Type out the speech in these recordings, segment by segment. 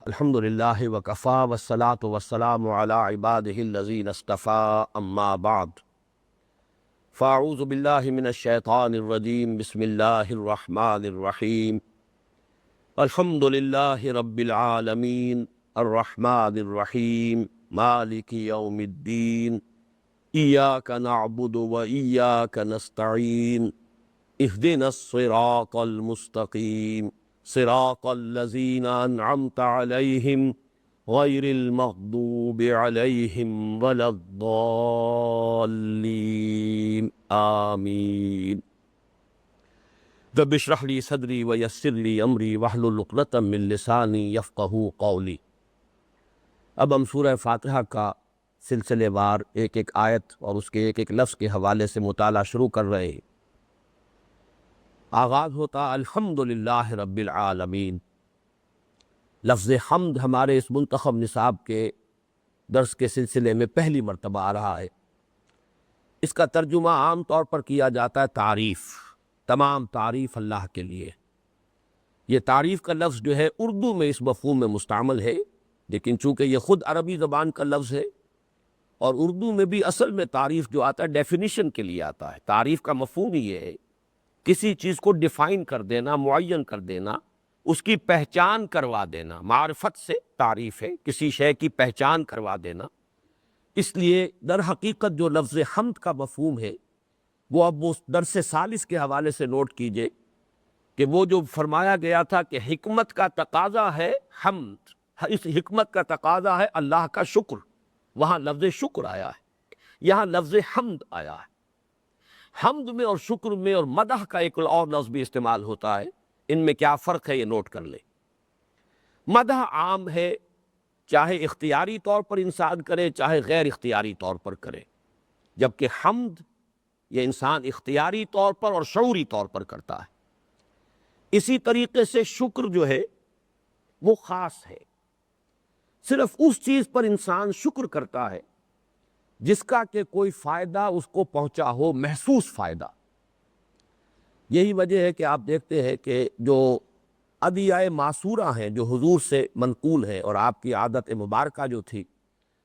الحمد للہ وکفا والصلاۃ والسلام علی عبادہ الذین اصطفیٰ اما بعد فاعوذ باللہ من الشیطان الرجیم بسم اللہ الرحمن الرحیم الحمد للہ رب العالمین الرحمن الرحیم مالک یوم الدین ایاک نعبد و ایاک نستعین اہدنا الصراط المستقیم صراط الذین انعمت علیہم غیر المغضوب علیہم ولا الضالین آمین۔ رب اشرح لی صدری ویسر لی امری واحلل عقدۃ من لسانی یفقہوا قولی۔ اب ہم سورہ فاتحہ کا سلسلے وار ایک ایک آیت اور اس کے ایک ایک لفظ کے حوالے سے مطالعہ شروع کر رہے ہیں۔ آغاز ہوتا الحمدللہ رب العالمین۔ لفظ حمد ہمارے اس منتخب نصاب کے درس کے سلسلے میں پہلی مرتبہ آ رہا ہے۔ اس کا ترجمہ عام طور پر کیا جاتا ہے تعریف، تمام تعریف اللہ کے لیے۔ یہ تعریف کا لفظ جو ہے اردو میں اس مفہوم میں مستعمل ہے، لیکن چونکہ یہ خود عربی زبان کا لفظ ہے اور اردو میں بھی اصل میں تعریف جو آتا ہے ڈیفینیشن کے لیے آتا ہے۔ تعریف کا مفہوم ہی یہ ہے کسی چیز کو ڈیفائن کر دینا، معین کر دینا، اس کی پہچان کروا دینا۔ معرفت سے تعریف ہے، کسی شے کی پہچان کروا دینا۔ اس لیے در حقیقت جو لفظ حمد کا مفہوم ہے وہ اب وہ درس ثالث کے حوالے سے نوٹ کیجئے کہ وہ جو فرمایا گیا تھا کہ حکمت کا تقاضا ہے حمد، اس حکمت کا تقاضا ہے اللہ کا شکر، وہاں لفظ شکر آیا ہے، یہاں لفظ حمد آیا ہے۔ حمد میں اور شکر میں اور مدح کا ایک اور لفظ بھی استعمال ہوتا ہے، ان میں کیا فرق ہے یہ نوٹ کر لیں۔ مدح عام ہے، چاہے اختیاری طور پر انسان کرے چاہے غیر اختیاری طور پر کرے، جبکہ حمد یہ انسان اختیاری طور پر اور شعوری طور پر کرتا ہے۔ اسی طریقے سے شکر جو ہے وہ خاص ہے، صرف اس چیز پر انسان شکر کرتا ہے جس کا کہ کوئی فائدہ اس کو پہنچا ہو، محسوس فائدہ۔ یہی وجہ ہے کہ آپ دیکھتے ہیں کہ جو ادعیۂ معصورہ ہیں جو حضور سے منقول ہیں اور آپ کی عادت مبارکہ جو تھی،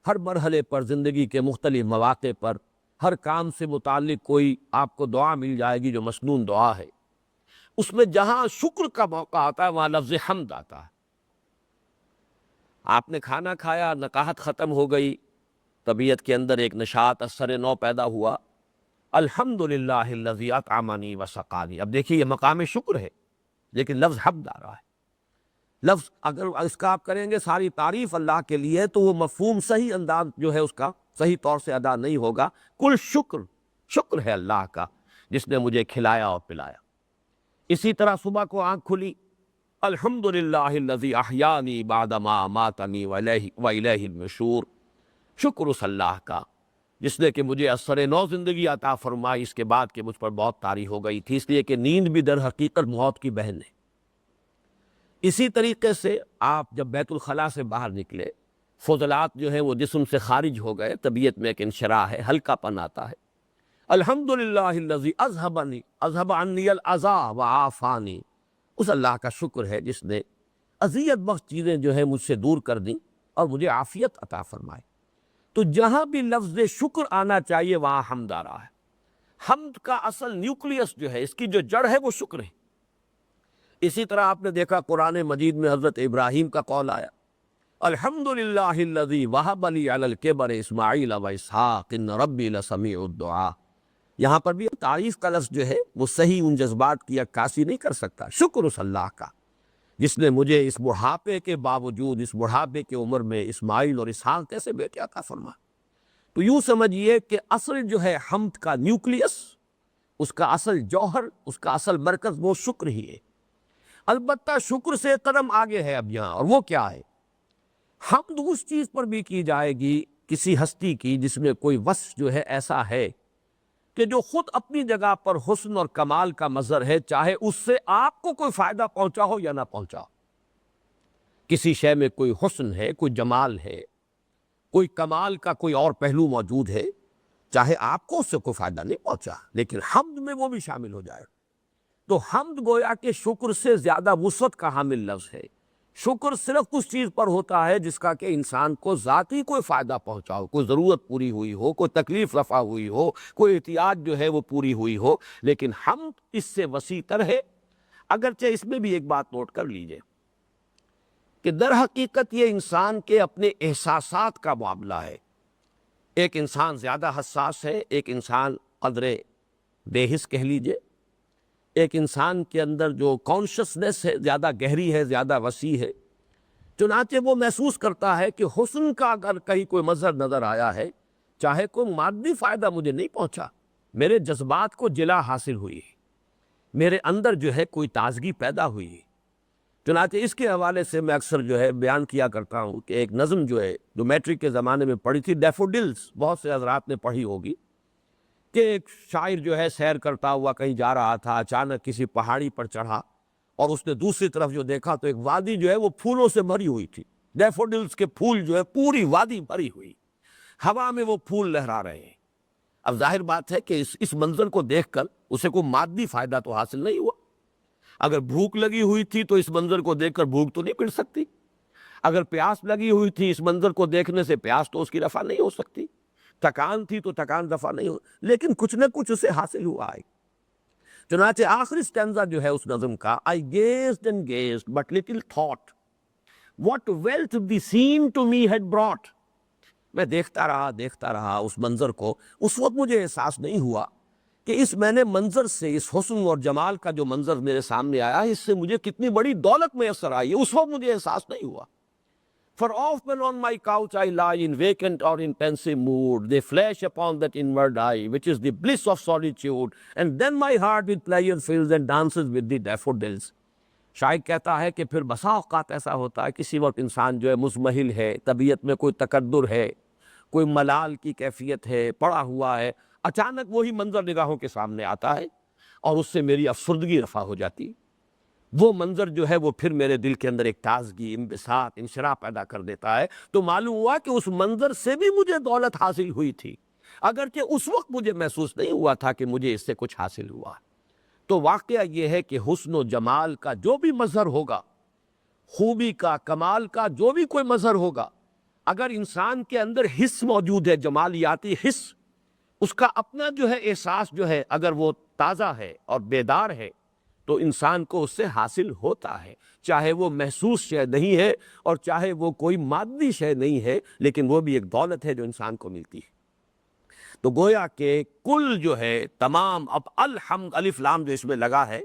ہر مرحلے پر زندگی کے مختلف مواقع پر ہر کام سے متعلق کوئی آپ کو دعا مل جائے گی جو مسنون دعا ہے، اس میں جہاں شکر کا موقع آتا ہے وہاں لفظ حمد آتا ہے۔ آپ نے کھانا کھایا، نکاحت ختم ہو گئی، طبیعت کے اندر ایک نشاط اثر نو پیدا ہوا، الحمدللہ الذی اطعمنی وسقانی۔ اب دیکھیے یہ مقام شکر ہے لیکن لفظ حمد آ رہا ہے۔ لفظ اگر اس کا آپ کریں گے ساری تعریف اللہ کے لیے تو وہ مفہوم صحیح انداز جو ہے اس کا صحیح طور سے ادا نہیں ہوگا۔ کل شکر، شکر ہے اللہ کا جس نے مجھے کھلایا اور پلایا۔ اسی طرح صبح کو آنکھ کھلی، الحمدللہ الذی احیانی بعد ما اماتنی والیہ النشور۔ شکر اس اللہ کا جس نے کہ مجھے اثر نو زندگی عطا فرمائی، اس کے بعد کہ مجھ پر بہت طاری ہو گئی تھی، اس لیے کہ نیند بھی در حقیقت موت کی بہن ہے۔ اسی طریقے سے آپ جب بیت الخلاء سے باہر نکلے، فضلات جو ہیں وہ جسم سے خارج ہو گئے، طبیعت میں ایک انشراح ہے، ہلکا پن آتا ہے۔ الحمدللہ الذی اذھب عنی الاذی وعافانی۔ اس اللہ کا شکر ہے جس نے اذیت بخش چیزیں جو ہیں مجھ سے دور کر دیں اور مجھے عافیت عطا فرمائے۔ تو جہاں بھی لفظ شکر آنا چاہیے وہاں حمد آ رہا ہے۔ حمد کا اصل نیوکلیس جو ہے، اس کی جو جڑ ہے وہ شکر ہے۔ اسی طرح آپ نے دیکھا قرآن مجید میں حضرت ابراہیم کا قول آیا، الحمدللہ الذی وہب لی علی الکبر اسماعیل و اسحاق ان ربی لسمیع الدعاء۔ یہاں پر بھی تعریف کا لفظ جو ہے وہ صحیح ان جذبات کی عکاسی نہیں کر سکتا۔ شکر اس اللہ کا جس نے مجھے اس بڑھاپے کے باوجود، اس بڑھاپے کی عمر میں اسماعیل اور اسحاق کیسے بیٹے عطا فرما۔ تو یوں سمجھیے کہ اصل جو ہے حمد کا نیوکلیس، اس کا اصل جوہر، اس کا اصل مرکز وہ شکر ہی ہے۔ البتہ شکر سے قدم آگے ہے اب یہاں، اور وہ کیا ہے؟ حمد اس چیز پر بھی کی جائے گی کسی ہستی کی جس میں کوئی وصف جو ہے ایسا ہے کہ جو خود اپنی جگہ پر حسن اور کمال کا مظہر ہے، چاہے اس سے آپ کو کوئی فائدہ پہنچا ہو یا نہ پہنچا ہو۔ کسی شے میں کوئی حسن ہے، کوئی جمال ہے، کوئی کمال کا کوئی اور پہلو موجود ہے، چاہے آپ کو اس سے کوئی فائدہ نہیں پہنچا، لیکن حمد میں وہ بھی شامل ہو جائے۔ تو حمد گویا کہ شکر سے زیادہ وسعت کا حامل لفظ ہے۔ شکر صرف اس چیز پر ہوتا ہے جس کا کہ انسان کو ذاتی کوئی فائدہ پہنچا ہو، کوئی ضرورت پوری ہوئی ہو، کوئی تکلیف رفع ہوئی ہو، کوئی احتیاج جو ہے وہ پوری ہوئی ہو. لیکن حمد اس سے وسیع تر ہے. اگرچہ اس میں بھی ایک بات نوٹ کر لیجئے کہ در حقیقت یہ انسان کے اپنے احساسات کا معاملہ ہے. ایک انسان زیادہ حساس ہے، ایک انسان قدر بے حس کہہ لیجئے. ایک انسان کے اندر جو کانشسنس ہے زیادہ گہری ہے، زیادہ وسیع ہے. چنانچہ وہ محسوس کرتا ہے کہ حسن کا اگر کہیں کوئی مظہر نظر آیا ہے، چاہے کوئی مادی فائدہ مجھے نہیں پہنچا، میرے جذبات کو جلا حاصل ہوئی، میرے اندر جو ہے کوئی تازگی پیدا ہوئی. چنانچہ اس کے حوالے سے میں اکثر جو ہے بیان کیا کرتا ہوں کہ ایک نظم جو ہے جو میٹرک کے زمانے میں پڑھی تھی، ڈیفوڈلز، بہت سے حضرات نے پڑھی ہوگی، کہ ایک شاعر جو ہے سیر کرتا ہوا کہیں جا رہا تھا، اچانک کسی پہاڑی پر چڑھا اور اس نے دوسری طرف جو دیکھا تو ایک وادی جو ہے وہ پھولوں سے بھری ہوئی تھی. ڈیفوڈلز کے پھول جو ہے پوری وادی بھری ہوئی، ہوا میں وہ پھول لہرا رہے ہیں. اب ظاہر بات ہے کہ اس منظر کو دیکھ کر اسے کوئی مادی فائدہ تو حاصل نہیں ہوا. اگر بھوک لگی ہوئی تھی تو اس منظر کو دیکھ کر بھوک تو نہیں مٹ سکتی. اگر پیاس لگی ہوئی تھی اس منظر کو دیکھنے سے پیاس تو اس کی رفع نہیں ہو سکتی. تکان تھی تو تکان رفع نہیں ہو، لیکن کچھ نہ کچھ اسے حاصل ہوا ہے. چنانچہ آخری سٹینزا جو ہے اس نظم کا، I gazed and gazed but little thought what wealth the scene to me had brought. میں دیکھتا رہا اس منظر کو. اس وقت مجھے احساس نہیں ہوا کہ اس میں نے منظر سے، اس حسن اور جمال کا جو منظر میرے سامنے آیا اس سے مجھے کتنی بڑی دولت میسر آئی ہے. اس وقت مجھے احساس نہیں ہوا. For often on my couch I lie in vacant or in pensive mood. They flash upon that inward eye, which is the bliss of solitude. And then my heart with pleasure fills and dances with the daffodils. شاعر کہتا ہے کہ پھر بسا اوقات ایسا ہوتا ہے کسی وقت انسان جو ہے مزمحل ہے، طبیعت میں کوئی تکدر ہے، کوئی ملال کی کیفیت ہے، پڑا ہوا ہے، اچانک وہی منظر نگاہوں کے سامنے آتا ہے اور اس سے میری افسردگی رفع ہو جاتی. وہ منظر جو ہے وہ پھر میرے دل کے اندر ایک تازگی، انبساط، انشراح پیدا کر دیتا ہے. تو معلوم ہوا کہ اس منظر سے بھی مجھے دولت حاصل ہوئی تھی، اگرچہ اس وقت مجھے محسوس نہیں ہوا تھا کہ مجھے اس سے کچھ حاصل ہوا. تو واقعہ یہ ہے کہ حسن و جمال کا جو بھی مظہر ہوگا، خوبی کا، کمال کا جو بھی کوئی مظہر ہوگا، اگر انسان کے اندر حس موجود ہے، جمالیاتی حس، اس کا اپنا جو ہے احساس جو ہے اگر وہ تازہ ہے اور بیدار ہے تو انسان کو اس سے حاصل ہوتا ہے، چاہے وہ محسوس شے نہیں ہے اور چاہے وہ کوئی مادی شے نہیں ہے، لیکن وہ بھی ایک دولت ہے جو انسان کو ملتی ہے. تو گویا کہ کل جو ہے تمام، اب الحمد الف لام جو اس میں لگا ہے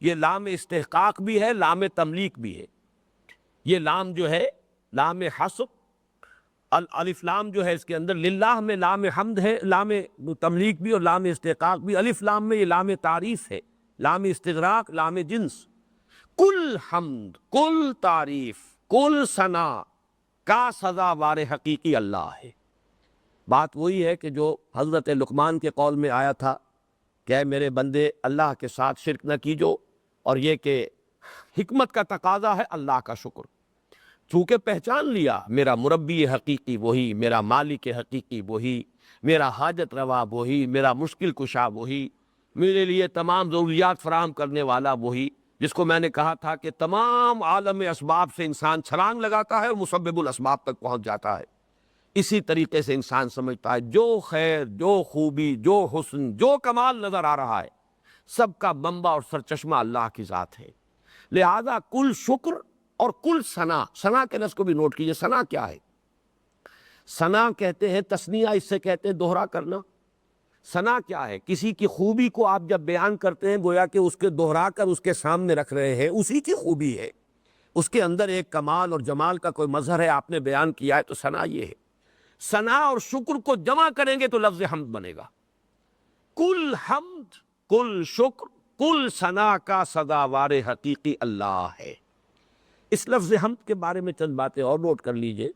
یہ لام استحقاق بھی ہے، لام تملیک بھی ہے. یہ لام جو ہے لام حسب، الف لام جو ہے اس کے اندر للہ میں لام حمد ہے، لام تملیک بھی اور لام استحقاق بھی. الف لام میں یہ لام تعریف ہے، لام استغراق، لام جنس. کل حمد، کل تعریف، کل ثنا کا سزاوار حقیقی اللہ ہے. بات وہی ہے کہ جو حضرت لقمان کے قول میں آیا تھا کہ اے میرے بندے اللہ کے ساتھ شرک نہ کیجو، اور یہ کہ حکمت کا تقاضا ہے اللہ کا شکر. چونکہ پہچان لیا میرا مربی حقیقی وہی، میرا مالک حقیقی وہی، میرا حاجت روا وہی، میرا مشکل کشا وہی، میرے لیے تمام ضروریات فراہم کرنے والا وہی، جس کو میں نے کہا تھا کہ تمام عالم اسباب سے انسان چھلانگ لگاتا ہے اور مسبب الاسباب تک پہنچ جاتا ہے. اسی طریقے سے انسان سمجھتا ہے جو خیر، جو خوبی، جو حسن، جو کمال نظر آ رہا ہے سب کا منبع اور سرچشمہ اللہ کی ذات ہے. لہذا کل شکر اور کل ثنا، ثنا کے لفظ کو بھی نوٹ کیجئے. ثنا کیا ہے؟ ثنا کہتے ہیں تثنیہ، اس سے کہتے ہیں دوہرا کرنا. ثنا کیا ہے؟ کسی کی خوبی کو آپ جب بیان کرتے ہیں گویا کہ اس کے دوہرا کر اس کے سامنے رکھ رہے ہیں، اسی کی خوبی ہے، اس کے اندر ایک کمال اور جمال کا کوئی مظہر ہے، آپ نے بیان کیا ہے، تو ثنا یہ ہے. ثنا اور شکر کو جمع کریں گے تو لفظ حمد بنے گا. کل حمد، کل شکر، کل ثنا کا سزاوار حقیقی اللہ ہے. اس لفظ حمد کے بارے میں چند باتیں اور نوٹ کر لیجئے.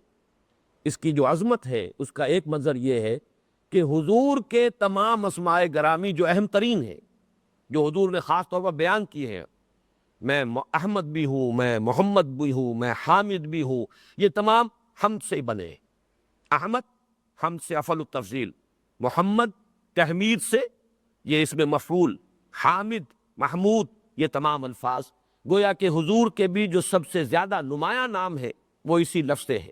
اس کی جو عظمت ہے اس کا ایک منظر یہ ہے کہ حضور کے تمام اسماء گرامی جو اہم ترین ہیں، جو حضور نے خاص طور پر بیان کی ہیں، میں احمد بھی ہوں، میں محمد بھی ہوں، میں حامد بھی ہوں، یہ تمام حمد سے بنے. احمد حمد سے افعل التفضیل، محمد تحمید سے یہ اسم مفعول، حامد، محمود، یہ تمام الفاظ گویا کہ حضور کے بھی جو سب سے زیادہ نمایاں نام ہے وہ اسی لفظ سے ہے۔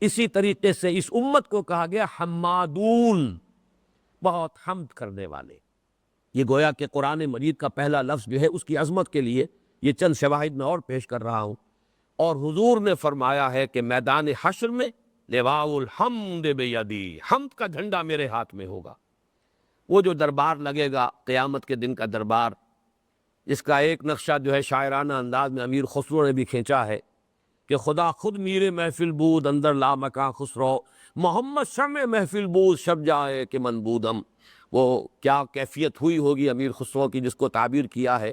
اسی طریقے سے اس امت کو کہا گیا حمادون، بہت حمد کرنے والے۔ یہ گویا کہ قرآن مجید کا پہلا لفظ جو ہے اس کی عظمت کے لیے یہ چند شواہد میں اور پیش کر رہا ہوں۔ اور حضور نے فرمایا ہے کہ میدان حشر میں لواء الحمد بیدی، حمد کا جھنڈا میرے ہاتھ میں ہوگا۔ وہ جو دربار لگے گا قیامت کے دن کا دربار، اس کا ایک نقشہ جو ہے شاعرانہ انداز میں امیر خسرو نے بھی کھینچا ہے کہ خدا خود میرے محفل بود اندر لامکاں خسرو، محمد شمع محفل بود شب جائے کہ من بودم۔ وہ کیا کیفیت ہوئی ہوگی امیر خسرو کی جس کو تعبیر کیا ہے،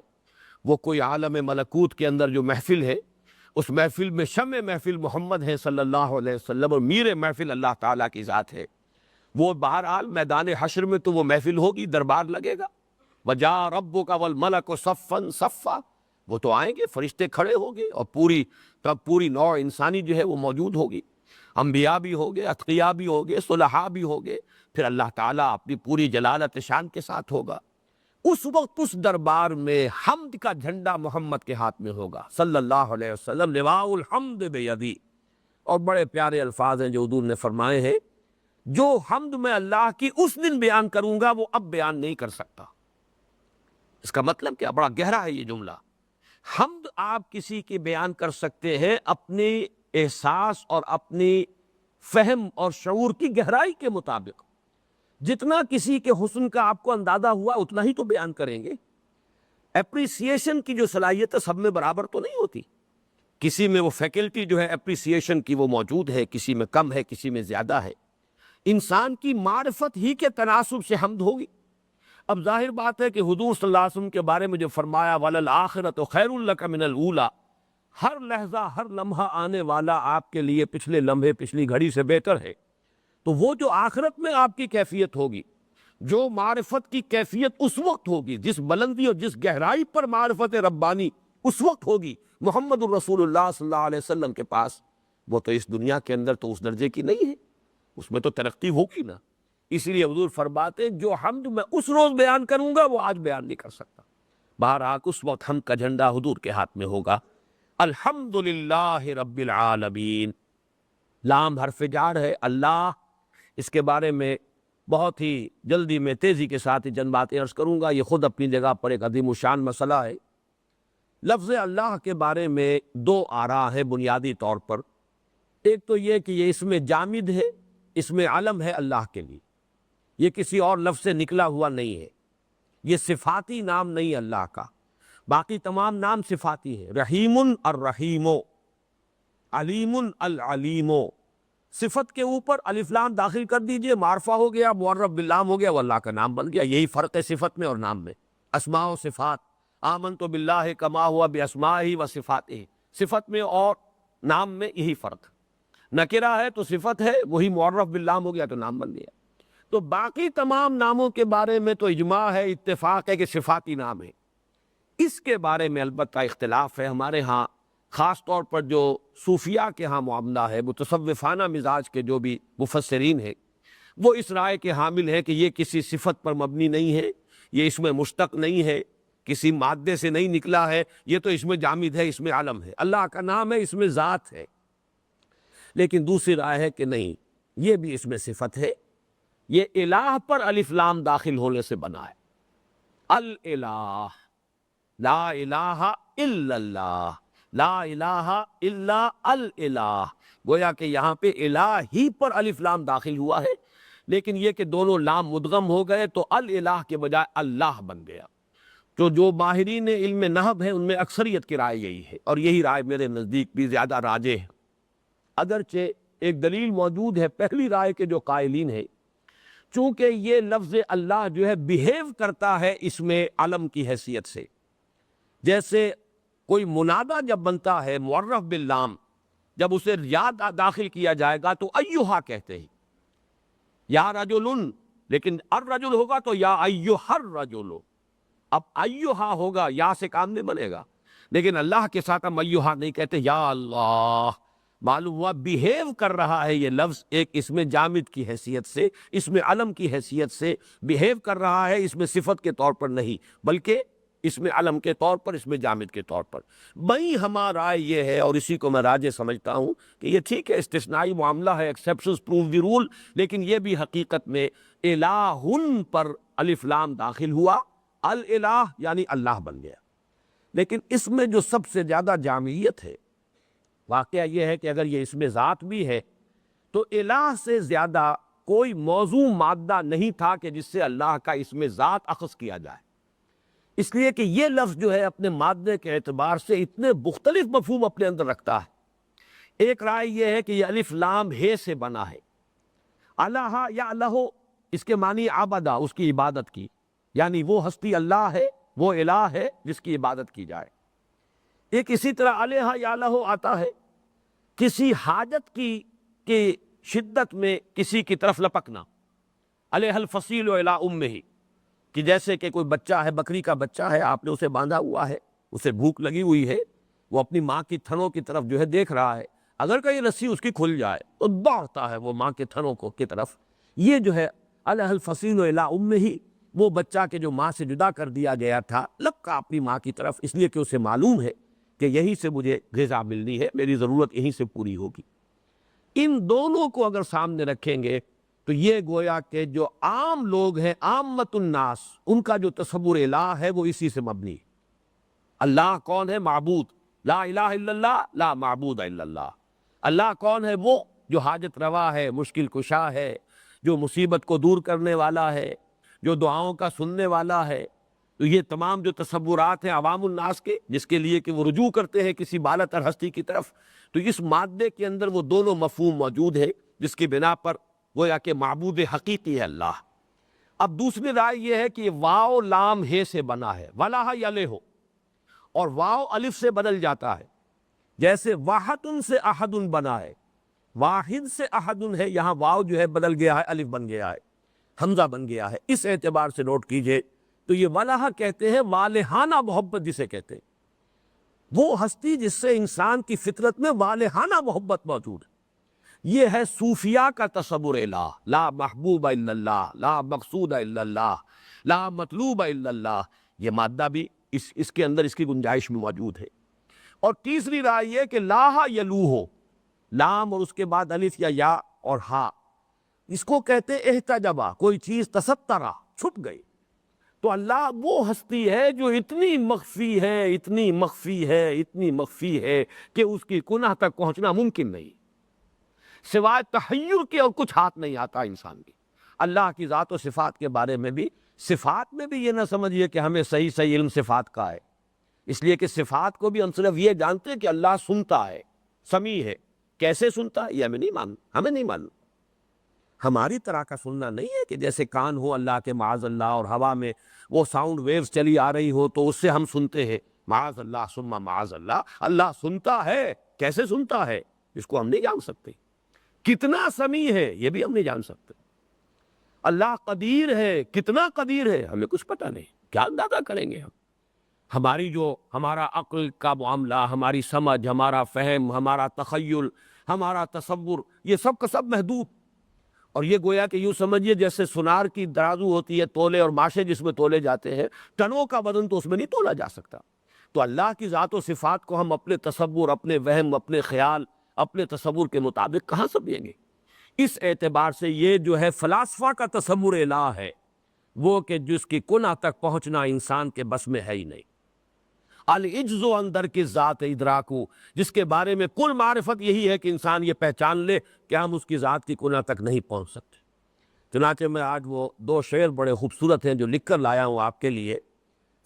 وہ کوئی عالم ملکوت کے اندر جو محفل ہے، اس محفل میں شمع محفل محمد ہے صلی اللہ علیہ وسلم، اور میر محفل اللہ تعالیٰ کی ذات ہے۔ وہ بہرحال میدان حشر میں تو وہ محفل ہوگی، دربار لگے گا۔ وَجَاءَ رَبُّكَ وَالْمَلَكُ صَفًّا صَفًّا، وہ تو آئیں گے، فرشتے کھڑے ہوں گے، اور پوری نوع انسانی جو ہے وہ موجود ہوگی، انبیاء بھی ہوگے، اتقیاء بھی ہوگے، صلحاء بھی ہوگے، پھر اللہ تعالیٰ اپنی پوری جلالت شان کے ساتھ ہوگا۔ اس وقت اس دربار میں حمد کا جھنڈا محمد کے ہاتھ میں ہوگا صلی اللہ علیہ وسلم، لواء الحمد بیدی۔ اور بڑے پیارے الفاظ ہیں جو حضور نے فرمائے ہیں، جو حمد میں اللہ کی اس دن بیان کروں گا وہ اب بیان نہیں کر سکتا۔ اس کا مطلب کیا؟ بڑا گہرا ہے یہ جملہ۔ حمد آپ کسی کی بیان کر سکتے ہیں اپنے احساس اور اپنی فہم اور شعور کی گہرائی کے مطابق۔ جتنا کسی کے حسن کا آپ کو اندازہ ہوا اتنا ہی تو بیان کریں گے۔ اپریسیشن کی جو صلاحیت ہے سب میں برابر تو نہیں ہوتی، کسی میں وہ فیکلٹی جو ہے اپریسیشن کی وہ موجود ہے، کسی میں کم ہے، کسی میں زیادہ ہے۔ انسان کی معرفت ہی کے تناسب سے حمد ہوگی۔ اب ظاہر بات ہے کہ حضور صلی اللہ علیہ وسلم کے بارے میں جو فرمایا وَلَلْآخِرَةُ خَيْرٌ لَكَ مِنَ الْأُولَىٰ، ہر لحظہ ہر لمحہ آنے والا آپ کے لیے پچھلے لمحے پچھلی گھڑی سے بہتر ہے۔ تو وہ جو آخرت میں آپ کی کیفیت ہوگی، جو معرفت کی کیفیت اس وقت ہوگی، جس بلندی اور جس گہرائی پر معرفت ربانی اس وقت ہوگی محمد الرسول اللہ صلی اللہ علیہ وسلم کے پاس، وہ تو اس دنیا کے اندر تو اس درجے کی نہیں ہے، اس میں تو ترقی ہوگی نا۔ اسی لیے حضور فرماتے ہیں جو حمد میں اس روز بیان کروں گا وہ آج بیان نہیں کر سکتا۔ بہرحال اس وقت حمد کا جھنڈا حضور کے ہاتھ میں ہوگا۔ الحمدللہ رب العالمین، لام حرف جار ہے، اللہ، اس کے بارے میں بہت ہی جلدی میں تیزی کے ساتھ ہی چند باتیں عرض کروں گا۔ یہ خود اپنی جگہ پر ایک عظیم الشان مسئلہ ہے۔ لفظ اللہ کے بارے میں دو آراء ہیں بنیادی طور پر۔ ایک تو یہ کہ یہ اسم جامد ہے، اسم علم ہے اللہ کے لیے، یہ کسی اور لفظ سے نکلا ہوا نہیں ہے، یہ صفاتی نام نہیں اللہ کا، باقی تمام نام صفاتی ہیں۔ رحیم الرحیم، علیم العلیم، صفت کے اوپر الف لام داخل کر دیجئے، معرفہ ہو گیا، معرف باللام ہو گیا، وہ اللہ کا نام بن گیا۔ یہی فرق ہے صفت میں اور نام میں، اسماء و صفات۔ آمنت باللہ کما ہوا باسمائہ و صفاتہ، صفت میں اور نام میں یہی فرق۔ نکرہ ہے تو صفت ہے، وہی معرف باللام ہو گیا تو نام بن گیا۔ تو باقی تمام ناموں کے بارے میں تو اجماع ہے، اتفاق ہے کہ صفاتی نام ہے۔ اس کے بارے میں البتہ اختلاف ہے ہمارے ہاں، خاص طور پر جو صوفیاء کے ہاں معاملہ ہے، متصوفانہ مزاج کے جو بھی مفسرین ہیں، وہ اس رائے کے حامل ہیں کہ یہ کسی صفت پر مبنی نہیں ہے، یہ اس میں مشتق نہیں ہے، کسی مادے سے نہیں نکلا ہے، یہ تو اس میں جامد ہے، اس میں عالم ہے، اللہ کا نام ہے، اس میں ذات ہے۔ لیکن دوسری رائے ہے کہ نہیں، یہ بھی اس میں صفت ہے، یہ الہ پر الف لام داخل ہونے سے بنا ہے۔ الالہ، لا الہ الا اللہ، لا الہ الا الالہ، گویا کہ یہاں پہ الہ ہی پر الف لام داخل ہوا ہے، لیکن یہ کہ دونوں لام مدغم ہو گئے تو الالہ کے بجائے اللہ بن گیا۔ تو جو ماہرین علم نحو ہیں ان میں اکثریت کی رائے یہی ہے، اور یہی رائے میرے نزدیک بھی زیادہ راجح ہے، اگرچہ ایک دلیل موجود ہے پہلی رائے کے جو قائلین ہیں، چونکہ یہ لفظ اللہ جو ہے بیہیو کرتا ہے اس میں علم کی حیثیت سے، جیسے کوئی منادہ جب بنتا ہے معرف باللام، جب اسے یاد داخل کیا جائے گا تو ایہا کہتے ہیں، یا رجل، لیکن الرجل ہوگا تو یا ایہا الرجل، اب ایہا ہوگا یا سے کام نہیں بنے گا، لیکن اللہ کے ساتھ ہم ایہا نہیں کہتے، یا اللہ۔ معلوم ہوا بیہیو کر رہا ہے یہ لفظ ایک اس میں جامد کی حیثیت سے، اس میں علم کی حیثیت سے بیہیو کر رہا ہے، اس میں صفت کے طور پر نہیں، بلکہ اس میں علم کے طور پر، اس میں جامد کے طور پر۔ بھئی ہمارا رائے یہ ہے، اور اسی کو میں راجح سمجھتا ہوں، کہ یہ ٹھیک ہے استثنائی معاملہ ہے، ایکسیپشنز پروو دی رول، لیکن یہ بھی حقیقت میں الہن پر الف لام داخل ہوا، الالہ یعنی اللہ بن گیا۔ لیکن اس میں جو سب سے زیادہ جامعیت ہے، واقعہ یہ ہے کہ اگر یہ اسم ذات بھی ہے تو الہ سے زیادہ کوئی موضوع مادہ نہیں تھا کہ جس سے اللہ کا اسم ذات اخذ کیا جائے، اس لیے کہ یہ لفظ جو ہے اپنے مادے کے اعتبار سے اتنے مختلف مفہوم اپنے اندر رکھتا ہے۔ ایک رائے یہ ہے کہ یہ الف لام ہے سے بنا ہے۔ الہ یا الہ، اس کے معنی عبدہ، اس کی عبادت کی، یعنی وہ ہستی اللہ ہے، وہ الہ ہے جس کی عبادت کی جائے۔ ایک اسی طرح الہ یا الہ آتا ہے کسی حاجت کی شدت میں کسی کی طرف لپکنا، الہ الفصیل الی امہ، کہ جیسے کہ کوئی بچہ ہے، بکری کا بچہ ہے، آپ نے اسے باندھا ہوا ہے، اسے بھوک لگی ہوئی ہے، وہ اپنی ماں کی تھنوں کی طرف جو ہے دیکھ رہا ہے، اگر کہیں رسی اس کی کھل جائے تو دوڑتا ہے وہ ماں کے تھنوں کی طرف۔ یہ جو ہے الہ الفصیل الی امہ، وہ بچہ کے جو ماں سے جدا کر دیا گیا تھا، لپکا اپنی ماں کی طرف، اس لیے کہ اسے معلوم ہے کہ یہیں سے مجھے غذا ملنی ہے، میری ضرورت یہیں سے پوری ہوگی۔ ان دونوں کو اگر سامنے رکھیں گے تو یہ گویا کہ جو عام لوگ ہیں، عامت الناس، ان کا جو تصور الہ ہے وہ اسی سے مبنی ہے۔ اللہ کون ہے؟ معبود، لا الہ الا اللہ، لا معبود الا اللہ۔ اللہ کون ہے؟ وہ جو حاجت روا ہے، مشکل کشا ہے، جو مصیبت کو دور کرنے والا ہے، جو دعاؤں کا سننے والا ہے۔ تو یہ تمام جو تصورات ہیں عوام الناس کے، جس کے لیے کہ وہ رجوع کرتے ہیں کسی بالاتر ہستی کی طرف، تو اس مادے کے اندر وہ دونوں مفہوم موجود ہے، جس کی بنا پر گویا کہ معبود حقیقی ہے اللہ۔ اب دوسری رائے یہ ہے کہ یہ واو لام ہے سے بنا ہے، وَلَهَ يَلِهُ، اور واو الف سے بدل جاتا ہے، جیسے واحد سے احد بنا ہے، واحد سے احد ہے، یہاں واو جو ہے بدل گیا ہے، الف بن گیا ہے، حمزہ بن گیا ہے۔ اس اعتبار سے نوٹ کیجئے تو یہ وَلَهَ کہتے ہیں والہانہ محبت جسے کہتے ہیں، وہ ہستی جس سے انسان کی فطرت میں والہانہ محبت موجود ہے۔ یہ ہے صوفیاء کا تصور الہ، لا محبوب الا اللہ، لا مقصود الا اللہ، لا مطلوب الا اللہ۔ یہ مادہ بھی اس کے اندر اس کی گنجائش میں موجود ہے۔ اور تیسری رائے یہ کہ لاہ یلوہ، لام اور اس کے بعد الف یا یا اور ہا، اس کو کہتے احتجبا، کوئی چیز تسترا، چھپ گئی۔ تو اللہ وہ ہستی ہے جو اتنی مخفی ہے، اتنی مخفی ہے، اتنی مخفی ہے کہ اس کی کنہ تک پہنچنا ممکن نہیں، سوائے تحیر کے اور کچھ ہاتھ نہیں آتا انسان کی۔ اللہ کی ذات و صفات کے بارے میں بھی، صفات میں بھی یہ نہ سمجھیے کہ ہمیں صحیح صحیح علم صفات کا ہے، اس لیے کہ صفات کو بھی ہم صرف یہ جانتے ہیں کہ اللہ سنتا ہے، سمیع ہے۔ کیسے سنتا ہے یہ ہمیں نہیں معلوم۔ ہماری طرح کا سننا نہیں ہے کہ جیسے کان ہو اللہ کے معاذ اللہ، اور ہوا میں وہ ساؤنڈ ویوز چلی آ رہی ہو تو اس سے ہم سنتے ہیں، معاذ اللہ ثم معاذ اللہ۔ اللہ سنتا ہے، کیسے سنتا ہے اس کو ہم نہیں جان سکتے، کتنا سمیع ہے یہ بھی ہم نہیں جان سکتے۔ اللہ قدیر ہے، کتنا قدیر ہے ہمیں کچھ پتہ نہیں، کیا اندازہ کریں گے ہم؟ ہمارا عقل کا معاملہ، ہماری سمجھ، ہمارا فہم، ہمارا تخیل، ہمارا تصور، یہ سب کا سب محدود۔ اور یہ گویا کہ یوں سمجھیے جیسے سونار کی ترازو ہوتی ہے، تولے اور ماشے جس میں تولے جاتے ہیں، ٹنوں کا وزن تو اس میں نہیں تولا جا سکتا۔ تو اللہ کی ذات و صفات کو ہم اپنے تصور، اپنے وہم، اپنے خیال، اپنے تصور کے مطابق کہاں سمجھیں گے؟ اس اعتبار سے یہ جو ہے فلاسفہ کا تصور الہ ہے، وہ کہ جس کی کنہ تک پہنچنا انسان کے بس میں ہے ہی نہیں۔ العجز اندر کی ذات ادراکو، جس کے بارے میں کل معرفت یہی ہے کہ انسان یہ پہچان لے کہ ہم اس کی ذات کی کنہ تک نہیں پہنچ سکتے۔ چنانچہ میں آج وہ دو شعر بڑے خوبصورت ہیں جو لکھ کر لایا ہوں آپ کے لیے۔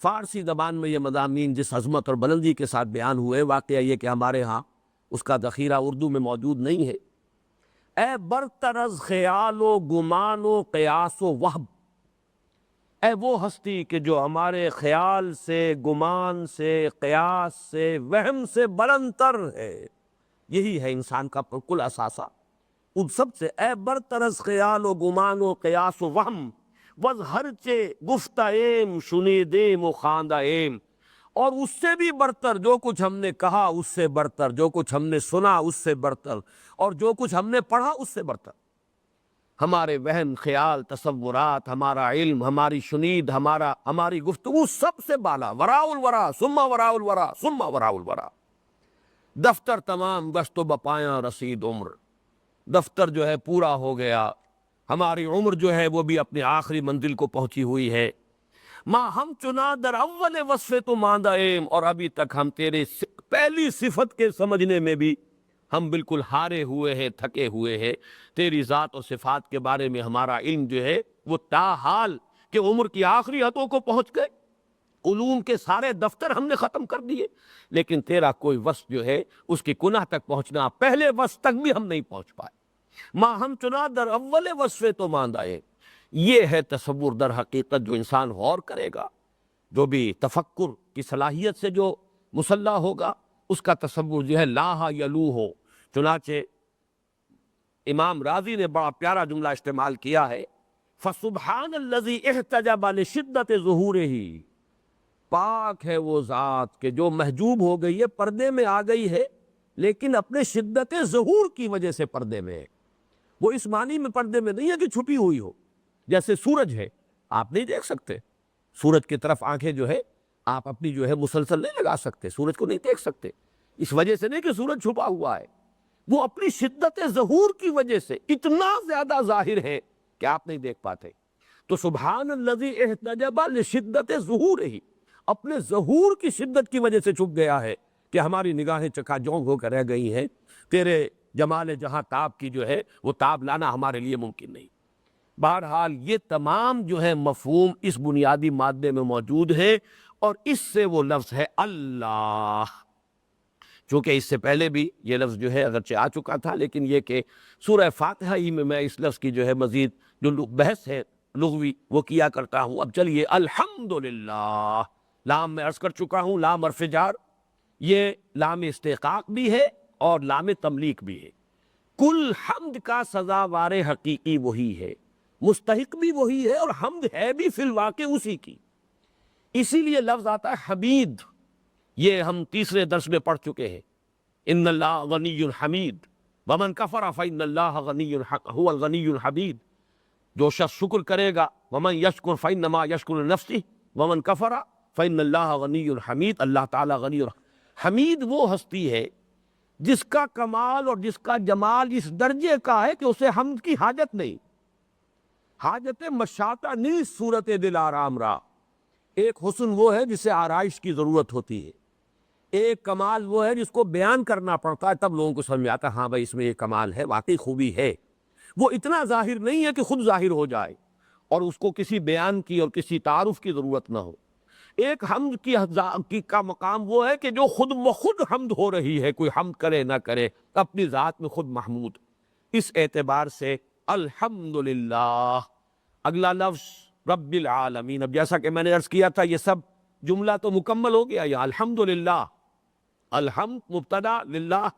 فارسی زبان میں یہ مضامین جس عظمت اور بلندی کے ساتھ بیان ہوئے، واقعہ یہ کہ ہمارے ہاں اس کا ذخیرہ اردو میں موجود نہیں ہے۔ اے برتر از خیال و گمان و قیاس و وہم، اے وہ ہستی کہ جو ہمارے خیال سے، گمان سے، قیاس سے، وہم سے بلند تر ہے۔ یہی ہے انسان کا کل اثاثہ۔ ان سب سے اے برتر از خیال و گمان و قیاس و وہم، وز ہرچے گفتہ ایم شنیدیم و خواندہ ایم، اور اس سے بھی برتر جو کچھ ہم نے کہا، اس سے برتر جو کچھ ہم نے سنا، اس سے برتر، اور جو کچھ ہم نے پڑھا اس سے برتر۔ ہمارے وہم خیال تصورات، ہمارا علم، ہماری شنید، ہماری گفتگو سب سے بالا، وراء الورا ثم وراء الورا ثم وراء الورا۔ دفتر تمام گشت و بپایاں رسید عمر، دفتر جو ہے پورا ہو گیا، ہماری عمر جو ہے وہ بھی اپنی آخری منزل کو پہنچی ہوئی ہے۔ ماں ہم چنا در اول وصف تو ماندہ ایم، اور ابھی تک ہم تیرے پہلی صفت کے سمجھنے میں بھی ہم بالکل ہارے ہوئے ہیں، تھکے ہوئے ہیں۔ تیری ذات اور صفات کے بارے میں ہمارا علم جو ہے وہ تاحال کہ عمر کی آخری حدوں کو پہنچ گئے، علوم کے سارے دفتر ہم نے ختم کر دیے، لیکن تیرا کوئی وصف جو ہے اس کی کنہ تک پہنچنا، پہلے وصف تک بھی ہم نہیں پہنچ پائے۔ ماں ہم چنا در اول وصف تو ماندہ ہے، یہ ہے تصور در حقیقت جو انسان غور کرے گا، جو بھی تفکر کی صلاحیت سے جو مسلح ہوگا، اس کا تصور جو ہے لاہا یلو ہو۔ چنانچہ امام راضی نے بڑا پیارا جملہ استعمال کیا ہے، فَسُبْحَانَ الَّذِي احتجب لشدت ظہورہ، پاک ہے وہ ذات کہ جو محجوب ہو گئی ہے، پردے میں آ گئی ہے، لیکن اپنے شدت ظہور کی وجہ سے پردے میں ہے۔ وہ اس معنی میں پردے میں نہیں ہے کہ چھپی ہوئی ہو، جیسے سورج ہے، آپ نہیں دیکھ سکتے سورج کی طرف، آنکھیں جو ہے آپ اپنی جو ہے مسلسل نہیں لگا سکتے، سورج کو نہیں دیکھ سکتے، اس وجہ سے نہیں کہ سورج چھپا ہوا ہے، وہ اپنی شدت ظہور کی وجہ سے اتنا زیادہ ظاہر ہے کہ آپ نہیں دیکھ پاتے۔ تو سبحان الذی احتجب لشدت ظہورہ، اپنے ظہور کی شدت کی وجہ سے چھپ گیا ہے کہ ہماری نگاہیں چکا جونگ ہو کر رہ گئی ہیں، تیرے جمال جہاں تاب کی جو ہے وہ تاب لانا ہمارے لیے ممکن نہیں۔ بہرحال یہ تمام جو ہے مفہوم اس بنیادی مادے میں موجود ہے، اور اس سے وہ لفظ ہے اللہ، چونکہ اس سے پہلے بھی یہ لفظ جو ہے اگرچہ آ چکا تھا، لیکن یہ کہ سورہ فاتحہ ہی میں اس لفظ کی جو ہے مزید جو بحث ہے لغوی وہ کیا کرتا ہوں۔ اب چلیے الحمدللہ، لام میں عرض کر چکا ہوں، لام حرف جار، یہ لام استحقاق بھی ہے اور لام تملیک بھی ہے۔ کل حمد کا سزاوار حقیقی وہی ہے، مستحق بھی وہی ہے، اور حمد ہے بھی فی الواقع اسی کی۔ اسی لیے لفظ آتا ہے حمید، یہ ہم تیسرے درس میں پڑھ چکے ہیں، ان اللہ غنی حمید ومن کفر فإن اللہ غنی هو الغنی الحمید، جو شخص شکر کرے گا، ومن یشکر فإنما یشکر لنفسہ ومن کفر فإن اللہ غنی حمید، اللہ تعالیٰ غنی حمید وہ ہستی ہے جس کا کمال اور جس کا جمال اس درجے کا ہے کہ اسے حمد کی حاجت نہیں، حاجت مشاطہ نہیں صورت دل آرام را۔ ایک حسن وہ ہے جسے آرائش کی ضرورت ہوتی ہے، ایک کمال وہ ہے جس کو بیان کرنا پڑتا ہے، تب لوگوں کو سمجھ میں آتا ہے ہاں بھائی اس میں یہ کمال ہے، واقعی خوبی ہے۔ وہ اتنا ظاہر نہیں ہے کہ خود ظاہر ہو جائے اور اس کو کسی بیان کی اور کسی تعارف کی ضرورت نہ ہو۔ ایک حمد کا مقام وہ ہے کہ جو خود بخود حمد ہو رہی ہے، کوئی حمد کرے نہ کرے، اپنی ذات میں خود محمود۔ اس اعتبار سے الحمدللہ۔ اگلا لفظ رب العالمین، اب جیسا کہ میں نے عرض کیا تھا یہ سب جملہ تو مکمل ہو گیا، یہ الحمدللہ، الحمد مبتدا، للہ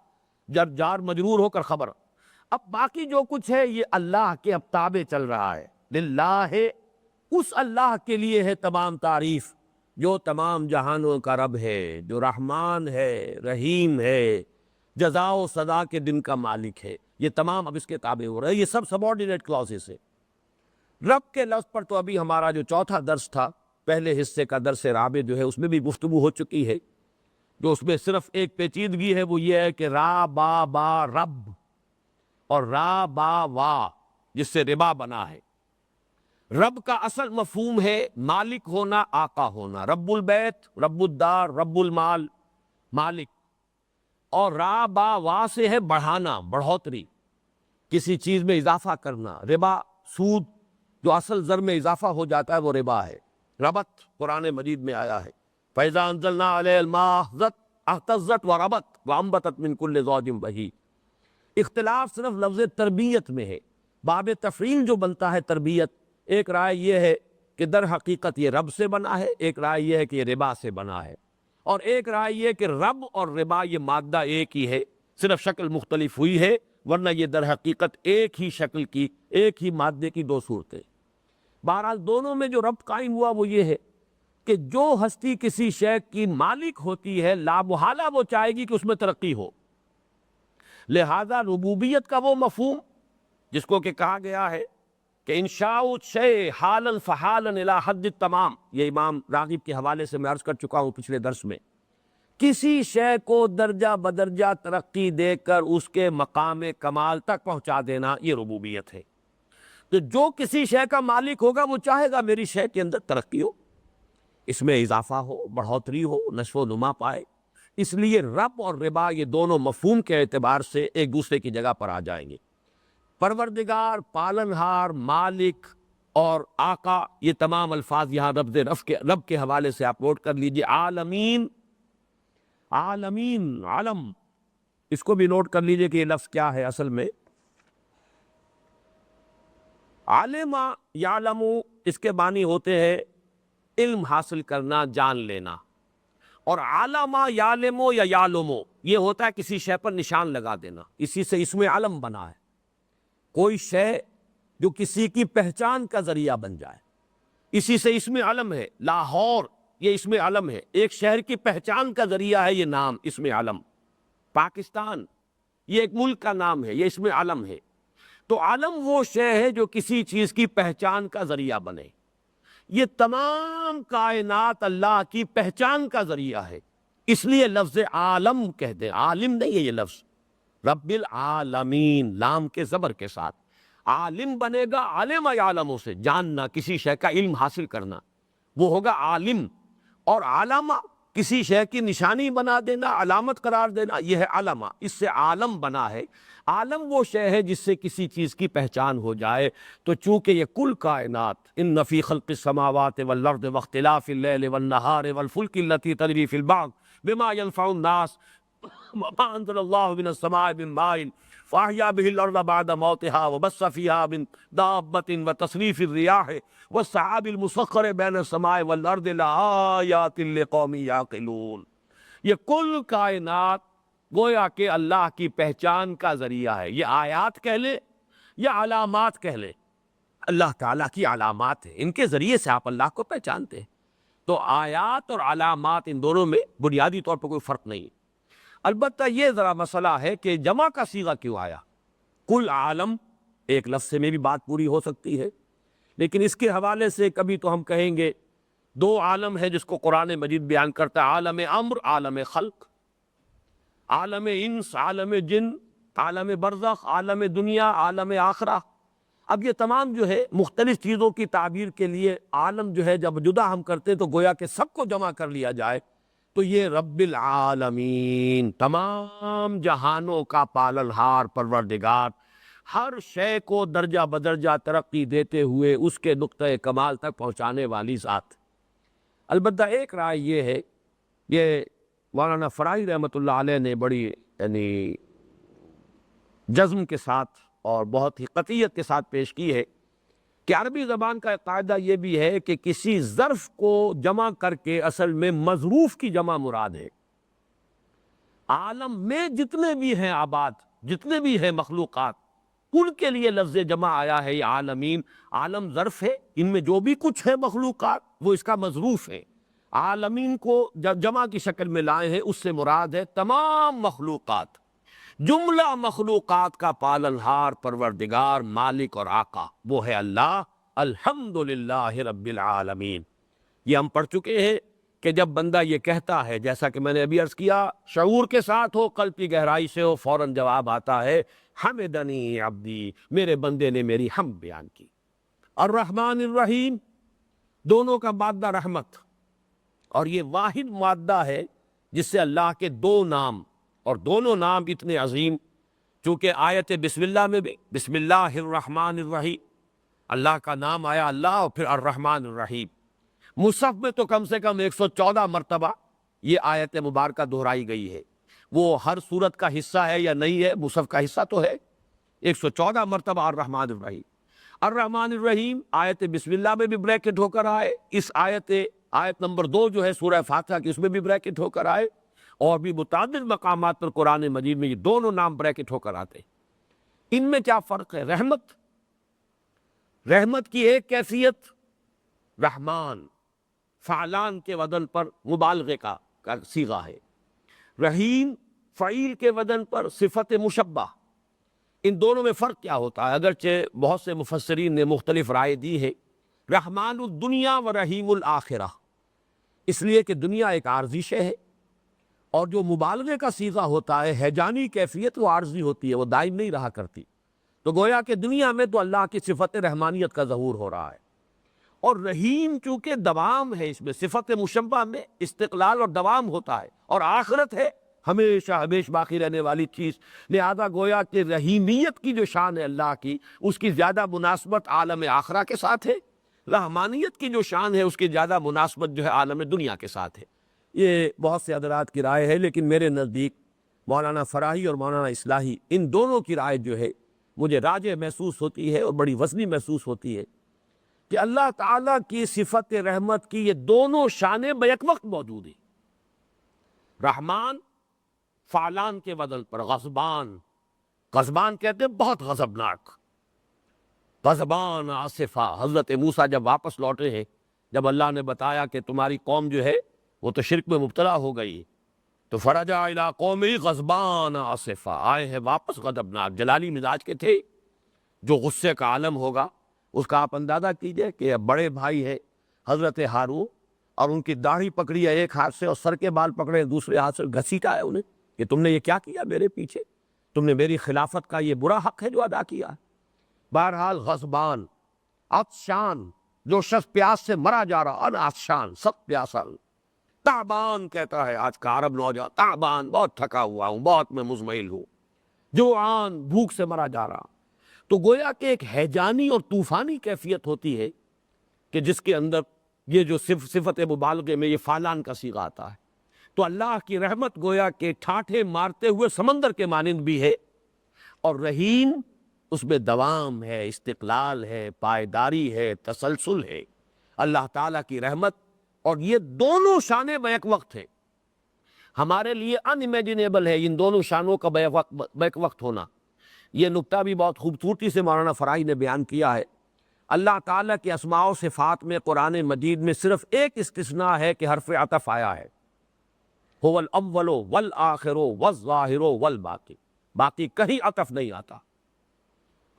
جار مجرور ہو کر خبر۔ اب باقی جو کچھ ہے یہ اللہ کے اب تابع چل رہا ہے، للہ ہے، اس اللہ کے لیے ہے تمام تعریف جو تمام جہانوں کا رب ہے، جو رحمان ہے، رحیم ہے، جزا و سزا کے دن کا مالک ہے، یہ تمام اب اس کے تابع ہو رہے ہیں، یہ سب سبارڈینیٹ کلاسز ہے۔ رب کے لفظ پر تو ابھی ہمارا جو چوتھا درس تھا، پہلے حصے کا درس رابع جو ہے اس میں بھی گفتگو ہو چکی ہے، جو اس میں صرف ایک پیچیدگی ہے وہ یہ ہے کہ را با با رب اور را با وا جس سے ربا بنا ہے۔ رب کا اصل مفہوم ہے مالک ہونا، آقا ہونا، رب البیت، رب الدار، رب المال، مالک، اور را با وا سے ہے بڑھانا، بڑھوتری، کسی چیز میں اضافہ کرنا۔ ربا، سود، جو اصل زر میں اضافہ ہو جاتا ہے وہ ربا ہے۔ ربط قرآن مجید میں آیا ہے، فَإِذَا أَنزَلْنَا عَلَيْهَا الْمَاءَ اهْتَزَّتْ وَرَبَتْ وَأَنبَتَتْ مِنْ كُلِّ زَوْجٍ بَهِيجٍ۔ اختلاف صرف لفظ تربیت میں ہے، باب تفعیل جو بنتا ہے تربیت، ایک رائے یہ ہے کہ در حقیقت یہ رب سے بنا ہے، ایک رائے یہ ہے کہ یہ ربا سے بنا ہے، اور ایک رائے یہ کہ رب اور ربا یہ مادہ ایک ہی ہے، صرف شکل مختلف ہوئی ہے، ورنہ یہ در حقیقت ایک ہی شکل کی، ایک ہی مادے کی دو صورتیں۔ بہرحال دونوں میں جو رب قائم ہوا وہ یہ ہے کہ جو ہستی کسی شے کی مالک ہوتی ہے لا محالہ وہ چاہے گی کہ اس میں ترقی ہو، لہذا ربوبیت کا وہ مفہوم جس کو کہ کہا گیا ہے کہ انشاء شے حالاً فحالاً الی حد التمام، یہ امام راغب کے حوالے سے میں عرض کر چکا ہوں پچھلے درس میں، کسی شے کو درجہ بدرجہ ترقی دے کر اس کے مقام کمال تک پہنچا دینا، یہ ربوبیت ہے۔ تو جو کسی شے کا مالک ہوگا وہ چاہے گا میری شے کے اندر ترقی ہو، اس میں اضافہ ہو، بڑھوتری ہو، نشو و نما پائے۔ اس لیے رب اور ربا یہ دونوں مفہوم کے اعتبار سے ایک دوسرے کی جگہ پر آ جائیں گے۔ پروردگار، پالنہار، مالک اور آقا، یہ تمام الفاظ یہاں رب کے حوالے سے آپ نوٹ کر لیجئے۔ عالمین، عالمین، عالم، اس کو بھی نوٹ کر لیجئے کہ یہ لفظ کیا ہے اصل میں۔ عالم یعلم، اس کے معنی ہوتے ہیں علم حاصل کرنا، جان لینا، اور علم یعلم یا یعلم یہ ہوتا ہے کسی شے پر نشان لگا دینا، اسی سے اسم علم بنا ہے۔ کوئی شے جو کسی کی پہچان کا ذریعہ بن جائے، اسی سے اسم علم ہے۔ لاہور یہ اسم علم ہے، ایک شہر کی پہچان کا ذریعہ ہے یہ نام، اسم علم۔ پاکستان یہ ایک ملک کا نام ہے، یہ اسم علم ہے۔ تو علم وہ شے ہے جو کسی چیز کی پہچان کا ذریعہ بنے۔ یہ تمام کائنات اللہ کی پہچان کا ذریعہ ہے، اس لیے لفظ عالم کہتے ہیں، عالم نہیں ہے یہ لفظ۔ رب العالمین، لام کے زبر کے ساتھ۔ عالم بنے گا علم یعلم سے، جاننا، کسی شے کا علم حاصل کرنا، وہ ہوگا عالم۔ اور علامہ کسی شے کی نشانی بنا دینا، علامت قرار دینا، یہ ہے علامہ، اس سے عالم بنا ہے۔ عالم وہ شے ہے جس سے کسی چیز کی پہچان ہو جائے۔ تو چونکہ یہ کل کائنات، ان فی خلق السماوات والارض واختلاف اللیل والنہار والفلک التی تجری فی البحر بما ينفع الناس وما انزل اللہ من السماء من ماء فاحیا به الارض بعد موتها وبث فيها من دابة وتصریف الرياح والسحاب المسخر بین السماء والارض لآیات لقوم یعقلون۔ یہ کل کائنات گویا کہ اللہ کی پہچان کا ذریعہ ہے۔ یہ آیات کہہ لیں یا علامات کہہ لیں، اللہ تعالیٰ کی علامات ہیں، ان کے ذریعے سے آپ اللہ کو پہچانتے ہیں۔ تو آیات اور علامات، ان دونوں میں بنیادی طور پر کوئی فرق نہیں۔ البتہ یہ ذرا مسئلہ ہے کہ جمع کا صیغہ کیوں آیا؟ کل عالم ایک لفظ میں بھی بات پوری ہو سکتی ہے، لیکن اس کے حوالے سے کبھی تو ہم کہیں گے دو عالم ہے جس کو قرآن مجید بیان کرتا ہے، عالم امر، عالم خلق، عالم انس، عالم جن، عالم برزخ، عالم دنیا، عالم آخرہ۔ اب یہ تمام جو ہے مختلف چیزوں کی تعبیر کے لیے عالم جو ہے جب جدا ہم کرتے تو گویا کہ سب کو جمع کر لیا جائے، تو یہ رب العالمین، تمام جہانوں کا پالنہار پروردگار، ہر شے کو درجہ بدرجہ ترقی دیتے ہوئے اس کے نقطۂ کمال تک پہنچانے والی ذات۔ البتہ ایک رائے یہ ہے، یہ مولانا فرائی رحمۃ اللہ علیہ نے بڑی یعنی جزم کے ساتھ اور بہت ہی قطعیت کے ساتھ پیش کی ہے کہ عربی زبان کا ایک قاعدہ یہ بھی ہے کہ کسی ظرف کو جمع کر کے اصل میں مظروف کی جمع مراد ہے۔ عالم میں جتنے بھی ہیں آباد، جتنے بھی ہیں مخلوقات، ان کے لیے لفظ جمع آیا ہے یہ عالمین۔ عالم ظرف ہے، ان میں جو بھی کچھ ہے مخلوقات وہ اس کا مظروف ہے۔ عالمین کو جب جمع کی شکل میں لائے ہیں، اس سے مراد ہے تمام مخلوقات، جملہ مخلوقات کا پالنہار، پروردگار، مالک اور آقا، وہ ہے اللہ۔ الحمدللہ رب العالمین۔ یہ ہم پڑھ چکے ہیں کہ جب بندہ یہ کہتا ہے، جیسا کہ میں نے ابھی عرض کیا، شعور کے ساتھ ہو، قلب کی گہرائی سے ہو، فوراً جواب آتا ہے حمدنی عبدی، میرے بندے نے میری حمد بیان کی۔ الرحمن الرحیم، دونوں کا مادہ رحمت، اور یہ واحد مادہ ہے جس سے اللہ کے دو نام، اور دونوں نام اتنے عظیم، چونکہ آیت بسم اللہ میں بھی بسم اللہ الرحمن الرحیم، اللہ کا نام آیا اللہ، اور پھر الرحمن الرحیم۔ مصحف میں تو کم سے کم 114 مرتبہ یہ آیت مبارکہ دہرائی گئی ہے۔ وہ ہر سورت کا حصہ ہے یا نہیں ہے، مصحف کا حصہ تو ہے۔ 114 مرتبہ الرحمن الرحیم۔ الرحمن الرحیم آیت بسم اللہ میں بھی بریکٹ ہو کر آئے، اس آیت نمبر 2 جو ہے سورہ فاتحہ کی، اس میں بھی بریکٹ ہو کر آئے، اور بھی متعدد مقامات پر قرآن مجید میں یہ دونوں نام بریکٹ ہو کر آتے۔ ان میں کیا فرق ہے؟ رحمت کی ایک کیفیت رحمان، فعلان کے وزن پر مبالغے کا صیغہ ہے۔ رحیم فعیل کے وزن پر صفت مشبہ، ان دونوں میں فرق کیا ہوتا ہے؟ اگرچہ بہت سے مفسرین نے مختلف رائے دی ہے. رحمان الدنیا و رحیم الآخرہ، اس لیے کہ دنیا ایک عارضی شے ہے، اور جو مبالغے کا صیغہ ہوتا ہے ہیجانی کیفیت، وہ عارضی ہوتی ہے، وہ دائم نہیں رہا کرتی. تو گویا کہ دنیا میں تو اللہ کی صفت رحمانیت کا ظہور ہو رہا ہے، اور رحیم چونکہ دوام ہے، اس میں صفت مشبہ میں استقلال اور دوام ہوتا ہے، اور آخرت ہے ہمیشہ ہمیش باقی رہنے والی چیز. لہذا گویا کہ رحیمیت کی جو شان ہے اللہ کی، اس کی زیادہ مناسبت عالم آخرہ کے ساتھ ہے. رحمانیت کی جو شان ہے اس کی زیادہ مناسبت جو ہے عالم دنیا کے ساتھ ہے. یہ بہت سے حضرات کی رائے ہے، لیکن میرے نزدیک مولانا فراہی اور مولانا اصلاحی ان دونوں کی رائے جو ہے مجھے راجح محسوس ہوتی ہے اور بڑی وزنی محسوس ہوتی ہے، کہ اللہ تعالیٰ کی صفت رحمت کی یہ دونوں شانیں بیک وقت موجود ہیں. رحمان فعلان کے بدل پر غضبان، غضبان کہتے ہیں بہت غضبناک، غضبان آصفہ. حضرت موسیٰ جب واپس لوٹے ہیں، جب اللہ نے بتایا کہ تمہاری قوم جو ہے وہ تو شرک میں مبتلا ہو گئی، تو فرجع الی قومی غضبان آصفہ، آئے ہیں واپس غضبناک، جلالی مزاج کے تھے. جو غصے کا عالم ہوگا اس کا آپ اندازہ کیجئے کہ بڑے بھائی ہے حضرت ہارون، اور ان کی داڑھی پکڑی ہے ایک ہاتھ سے اور سر کے بال پکڑے دوسرے ہاتھ سے، گھسیٹا ہے انہیں کہ تم نے یہ کیا کیا میرے پیچھے، تم نے میری خلافت کا یہ برا حق ہے جو ادا کیا. بہرحال غضبان، عطشان، جو شخص پیاس سے مرا جا رہا، ان عطشان، سب پیاسا. تعبان کہتا ہے آج کا عرب نوجوان، تعبان، بہت تھکا ہوا ہوں، بہت میں مزمحل ہوں. جوعان، بھوک سے مرا جا رہا. تو گویا کہ ایک ہیجانی اور طوفانی کیفیت ہوتی ہے کہ جس کے اندر یہ جو صفت مبالغے میں یہ فعلان کا صیغہ آتا ہے. تو اللہ کی رحمت گویا کہ ٹھاٹھے مارتے ہوئے سمندر کے مانند بھی ہے، اور رحیم اس میں دوام ہے، استقلال ہے، پائیداری ہے، تسلسل ہے. اللہ تعالیٰ کی رحمت اور یہ دونوں شانیں بیک وقت ہیں. ہمارے لیے ان امیجنیبل ہے ان دونوں شانوں کا بیک وقت ہونا. یہ نکتہ بھی بہت خوبصورتی سے مولانا فراہی نے بیان کیا ہے. اللہ تعالیٰ کے اسماء و صفات میں قرآن مجید میں صرف ایک استثناء ہے کہ حرف عطف آیا ہے، هو الاول والآخر والظاہر والباطن، باقی کہیں عطف نہیں آتا.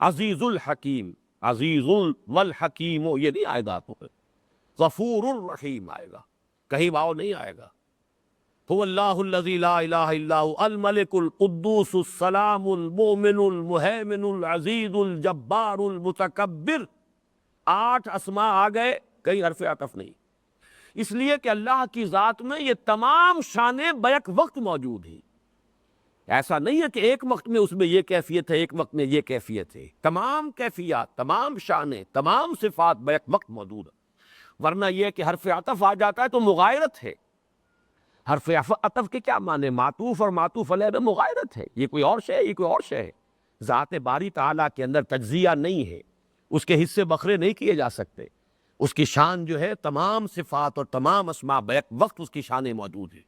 عزیز الحکیم، عزیز والحکیم، یہ نہیں آئے گا. غفور الرحیم آئے گا، کہیں واو نہیں آئے گا. هو اللہ الذی لا الہ الا هو الملک القدوس السلام المؤمن المہیمن العزیز الجبار المتکبر. 8 اسماء آ گئے، کہیں حرف عطف نہیں. اس لیے کہ اللہ کی ذات میں یہ تمام شانیں بیک وقت موجود ہیں. ایسا نہیں ہے کہ ایک وقت میں اس میں یہ کیفیت ہے، ایک وقت میں یہ کیفیت ہے. تمام کیفیات، تمام شانیں، تمام صفات بیک وقت موجود ہیں. ورنہ یہ کہ حرف عطف آ جاتا ہے تو مغایرت ہے. حرف عطف کے کیا معنی؟ معطوف اور معطوف علیہ میں مغایرت ہے. یہ کوئی اور شے ہے، یہ کوئی اور شے ہے. ذات باری تعالیٰ کے اندر تجزیہ نہیں ہے، اس کے حصے بکھرے نہیں کیے جا سکتے. اس کی شان جو ہے تمام صفات اور تمام اسماء بیک وقت اس کی شانیں موجود ہیں.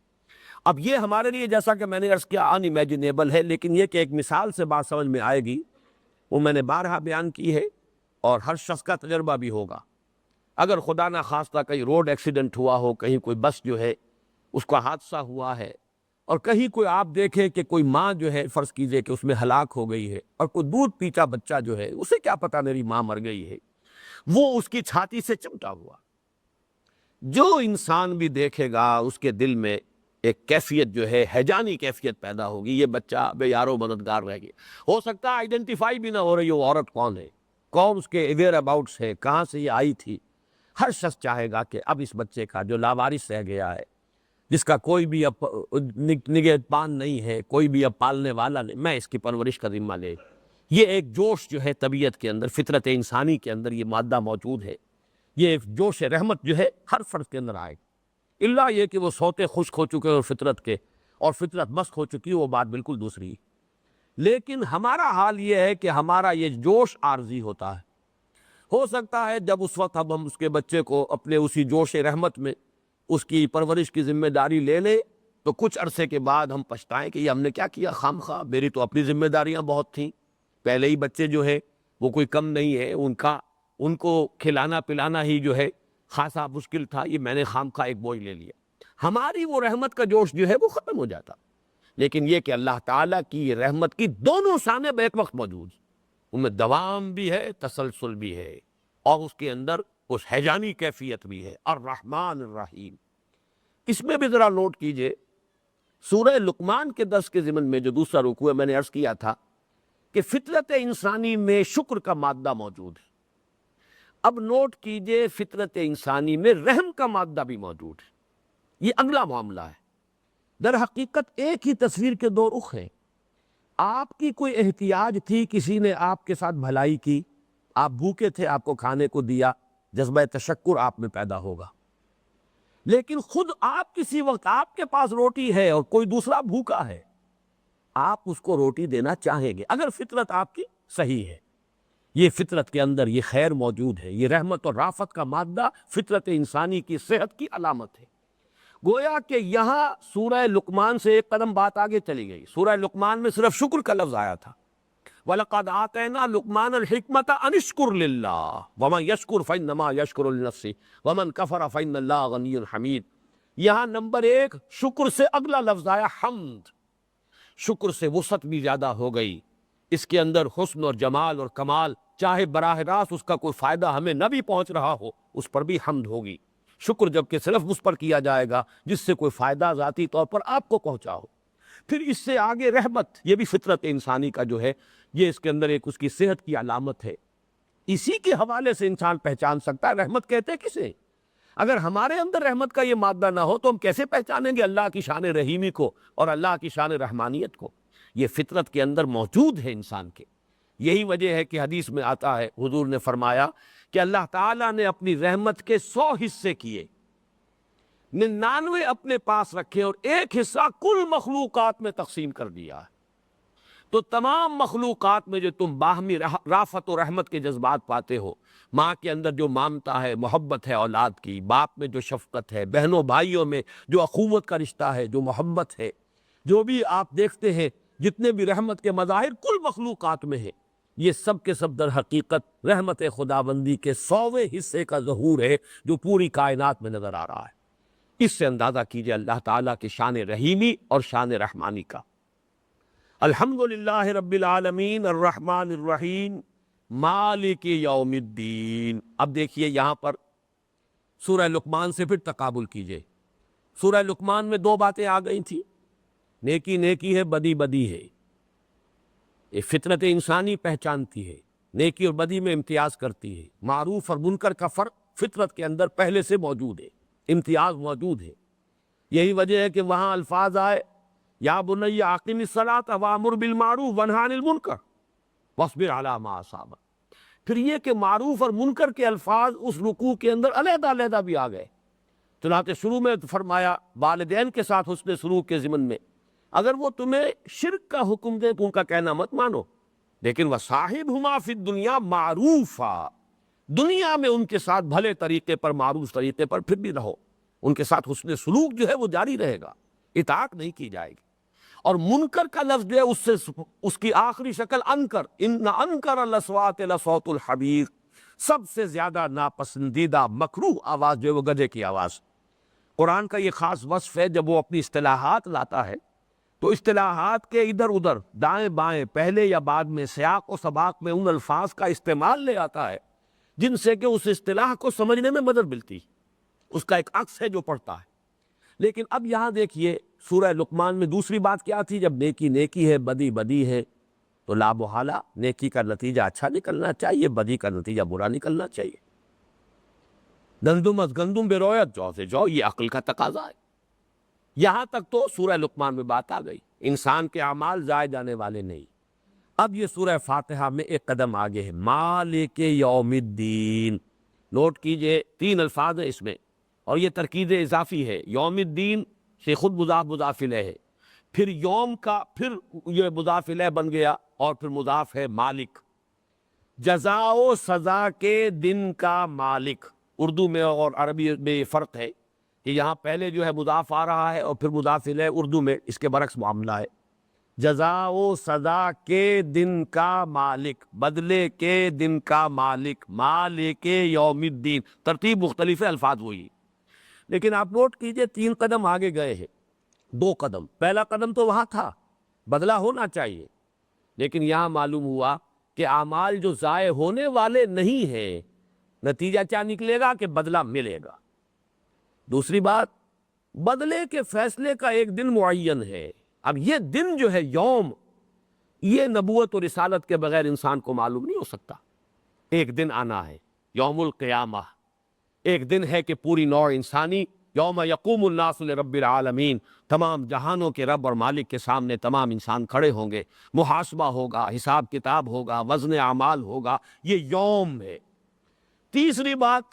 اب یہ ہمارے لیے جیسا کہ میں نے عرض کیا ان امیجنیبل ہے، لیکن یہ کہ ایک مثال سے بات سمجھ میں آئے گی وہ میں نے بارہا بیان کی ہے، اور ہر شخص کا تجربہ بھی ہوگا. اگر خدا نہ خواستہ کہیں روڈ ایکسیڈنٹ ہوا ہو، کہیں کوئی بس جو ہے اس کا حادثہ ہوا ہے، اور کہیں کوئی آپ دیکھے کہ کوئی ماں جو ہے فرض کیجئے کہ اس میں ہلاک ہو گئی ہے، اور کوئی دودھ پیتا بچہ جو ہے اسے کیا پتا میری ماں مر گئی ہے، وہ اس کی چھاتی سے چمٹا ہوا. جو انسان بھی دیکھے گا اس کے دل میں ایک کیفیت جو ہے ہیجانی کیفیت پیدا ہوگی. یہ بچہ بے یارو مددگار رہ گیا. ہو سکتا ہے آئیڈینٹیفائی بھی نہ ہو رہی ہو عورت کون ہے، کون اس کے ویئر اباؤٹس ہے، کہاں سے یہ آئی تھی. ہر شخص چاہے گا کہ اب اس بچے کا جو لاوارث رہ گیا ہے، جس کا کوئی بھی اب نگہبان نہیں ہے، کوئی بھی اب پالنے والا نہیں، میں اس کی پرورش کا ذمہ لے. یہ ایک جوش جو ہے طبیعت کے اندر، فطرت انسانی کے اندر یہ مادہ موجود ہے. یہ ایک جوش رحمت جو ہے ہر فرد کے اندر آئے. اللہ یہ کہ وہ سوتے خشک ہو چکے اور فطرت کے، اور فطرت مست ہو چکی، وہ بات بالکل دوسری. لیکن ہمارا حال یہ ہے کہ ہمارا یہ جوش عارضی ہوتا ہے. ہو سکتا ہے جب اس وقت ہم اس کے بچے کو اپنے اسی جوش رحمت میں اس کی پرورش کی ذمہ داری لے لیں، تو کچھ عرصے کے بعد ہم پچھتائیں کہ یہ ہم نے کیا کیا خام خواہ. میری تو اپنی ذمہ داریاں بہت تھیں. پہلے ہی بچے جو ہے وہ کوئی کم نہیں ہے، ان کو کھلانا پلانا ہی جو ہے خاصا مشکل تھا، یہ میں نے خام خواہ ایک بوجھ لے لیا. ہماری وہ رحمت کا جوش جو ہے وہ ختم ہو جاتا. لیکن یہ کہ اللہ تعالیٰ کی رحمت کی دونوں شانیں بیک وقت موجود، ان میں دوام بھی ہے، تسلسل بھی ہے، اور اس کے اندر اس ہیجانی کیفیت بھی ہے، الرحمن الرحیم۔ اس میں بھی ذرا نوٹ کیجئے، سورہ لقمان کے درس کے ضمن میں جو دوسرا رکوع ہے، میں نے عرض کیا تھا کہ فطرت انسانی میں شکر کا مادہ موجود ہے۔ اب نوٹ کیجئے، فطرت انسانی میں رحم کا مادہ بھی موجود ہے۔ یہ اگلا معاملہ ہے۔ در حقیقت ایک ہی تصویر کے دو رخ ہیں۔ آپ کی کوئی احتیاج تھی، کسی نے آپ کے ساتھ بھلائی کی، آپ بھوکے تھے، آپ کو کھانے کو دیا، جذبہ تشکر آپ میں پیدا ہوگا۔ لیکن خود آپ کسی وقت آپ کے پاس روٹی ہے اور کوئی دوسرا بھوکا ہے، آپ اس کو روٹی دینا چاہیں گے اگر فطرت آپ کی صحیح ہے۔ یہ فطرت کے اندر یہ خیر موجود ہے، یہ رحمت اور رافت کا مادہ فطرت انسانی کی صحت کی علامت ہے۔ گویا کہ یہاں سورہ لقمان سے ایک قدم بات آگے چلی گئی۔ سورہ لقمان میں صرف شکر کا لفظ آیا تھا، وَلَقَدْ آتَيْنَا لُقْمَانَ الْحِكْمَةَ أَنِ اشْكُرْ لِلَّهِ وَمَنْ يَشْكُرْ فَإِنَّمَا يَشْكُرُ لِنَفْسِهِ وَمَنْ كَفَرَ فَإِنَّ اللَّهَ غَنِيٌّ حَمِيدٌ۔ یہاں نمبر ایک شکر سے اگلا لفظ آیا حمد۔ شکر سے وسعت بھی زیادہ ہو گئی، اس کے اندر حسن اور جمال اور کمال، چاہے براہ راست اس کا کوئی فائدہ ہمیں نہ بھی پہنچ رہا ہو، اس پر بھی حمد ہوگی۔ شکر جب کہ صرف اس پر کیا جائے گا جس سے کوئی فائدہ ذاتی طور پر آپ کو پہنچا ہو۔ پھر اس سے آگے رحمت، یہ بھی فطرت انسانی کا جو ہے، یہ اس کے اندر ایک اس کی صحت کی علامت ہے۔ اسی کے حوالے سے انسان پہچان سکتا ہے رحمت کہتے کسے۔ اگر ہمارے اندر رحمت کا یہ مادہ نہ ہو تو ہم کیسے پہچانیں گے اللہ کی شان رحیمی کو اور اللہ کی شان رحمانیت کو؟ یہ فطرت کے اندر موجود ہے انسان کے۔ یہی وجہ ہے کہ حدیث میں آتا ہے، حضور نے فرمایا کہ اللہ تعالیٰ نے اپنی رحمت کے 100 حصے کیے، 99 اپنے پاس رکھے اور ایک حصہ کل مخلوقات میں تقسیم کر دیا ہے۔ تو تمام مخلوقات میں جو تم باہمی رافت و رحمت کے جذبات پاتے ہو، ماں کے اندر جو مامتا ہے، محبت ہے اولاد کی، باپ میں جو شفقت ہے، بہنوں بھائیوں میں جو اخوت کا رشتہ ہے، جو محبت ہے، جو بھی آپ دیکھتے ہیں جتنے بھی رحمت کے مظاہر کل مخلوقات میں ہیں، یہ سب کے سب در حقیقت رحمت خداوندی کے 100ویں حصے کا ظہور ہے جو پوری کائنات میں نظر آ رہا ہے۔ اس سے اندازہ کیجئے اللہ تعالیٰ کی شان رحیمی اور شان رحمانی کا۔ الحمدللہ رب العالمین الرحمن الرحیم مالک یوم الدین۔ اب دیکھیے یہاں پر سورہ لقمان سے پھر تقابل کیجئے۔ سورہ لقمان میں دو باتیں آ گئی تھیں، نیکی نیکی ہے، بدی بدی ہے۔ یہ فطرت انسانی پہچانتی ہے، نیکی اور بدی میں امتیاز کرتی ہے۔ معروف اور منکر کا فرق فطرت کے اندر پہلے سے موجود ہے، امتیاز موجود ہے۔ یہی وجہ ہے کہ وہاں الفاظ آئے یا بنی اقم الصلاۃ وامر بالمعروف وانہی عن المنکر واصبر علی ما اصابک۔ پھر یہ کہ معروف اور منکر کے الفاظ اس رکوع کے اندر علیحدہ علیحدہ بھی آ گئے۔ چنانچہ شروع میں فرمایا والدین کے ساتھ حسن سلوک کے ضمن میں، اگر وہ تمہیں شرک کا حکم دے تو ان کا کہنا مت مانو، لیکن وصاحبہما فی الدنیا معروفا، دنیا میں ان کے ساتھ بھلے طریقے پر، معروف طریقے پر پھر بھی رہو، ان کے ساتھ حسن سلوک جو ہے وہ جاری رہے گا، اطاعت نہیں کی جائے گی۔ اور منکر کا لفظ جو ہے اس کی آخری شکل انکر، ان انکر الاصوات لصوت الحمیر، سب سے زیادہ ناپسندیدہ مکروہ آواز جو ہے وہ گدھے کی آواز۔ قرآن کا یہ خاص وصف ہے، جب وہ اپنی اصطلاحات لاتا ہے تو اصطلاحات کے ادھر ادھر دائیں بائیں پہلے یا بعد میں سیاق و سباق میں ان الفاظ کا استعمال لے آتا ہے جن سے کہ اس اصطلاح کو سمجھنے میں مدد ملتی، اس کا ایک عکس ہے جو پڑھتا ہے۔ لیکن اب یہاں دیکھیے سورہ لقمان میں دوسری بات کیا تھی؟ جب نیکی نیکی ہے، بدی بدی ہے، تو لا محالہ نیکی کا نتیجہ اچھا نکلنا چاہیے، بدی کا نتیجہ برا نکلنا چاہیے۔ گندم از گندم بے رویت، جو سے جو، یہ عقل کا تقاضا ہے۔ یہاں تک تو سورہ لقمان میں بات آ گئی، انسان کے اعمال ضائع جانے والے نہیں۔ اب یہ سورہ فاتحہ میں ایک قدم آگے ہے، مالک یوم الدین۔ نوٹ کیجئے 3 الفاظ ہیں اس میں، اور یہ ترکیز اضافی ہے۔ یوم الدین سے خود مضاف مضاف الیہ ہے، پھر یوم کا پھر یہ مضاف الیہ بن گیا، اور پھر مضاف ہے مالک، جزا و سزا کے دن کا مالک۔ اردو میں اور عربی میں یہ فرق ہے کہ یہاں پہلے جو ہے مضاف آ رہا ہے اور پھر مضاف الیہ، اردو میں اس کے برعکس معاملہ ہے۔ جزا و سزا کے دن کا مالک، بدلے کے دن کا مالک، مالک یوم الدین، ترتیب مختلف ہے، الفاظ وہی۔ لیکن آپ نوٹ کیجئے 3 قدم آگے گئے ہیں۔ دو قدم، پہلا قدم تو وہاں تھا، بدلہ ہونا چاہیے، لیکن یہاں معلوم ہوا کہ اعمال جو ضائع ہونے والے نہیں ہیں، نتیجہ کیا نکلے گا کہ بدلہ ملے گا۔ دوسری بات، بدلے کے فیصلے کا ایک دن معین ہے۔ اب یہ دن جو ہے، یوم، یہ نبوت اور رسالت کے بغیر انسان کو معلوم نہیں ہو سکتا۔ ایک دن آنا ہے، یوم القیامہ، ایک دن ہے کہ پوری نوع انسانی، یوم یقوم الناس لرب العالمین، تمام جہانوں کے رب اور مالک کے سامنے تمام انسان کھڑے ہوں گے، محاسبہ ہوگا، حساب کتاب ہوگا، وزن اعمال ہوگا، یہ یوم ہے۔ تیسری بات،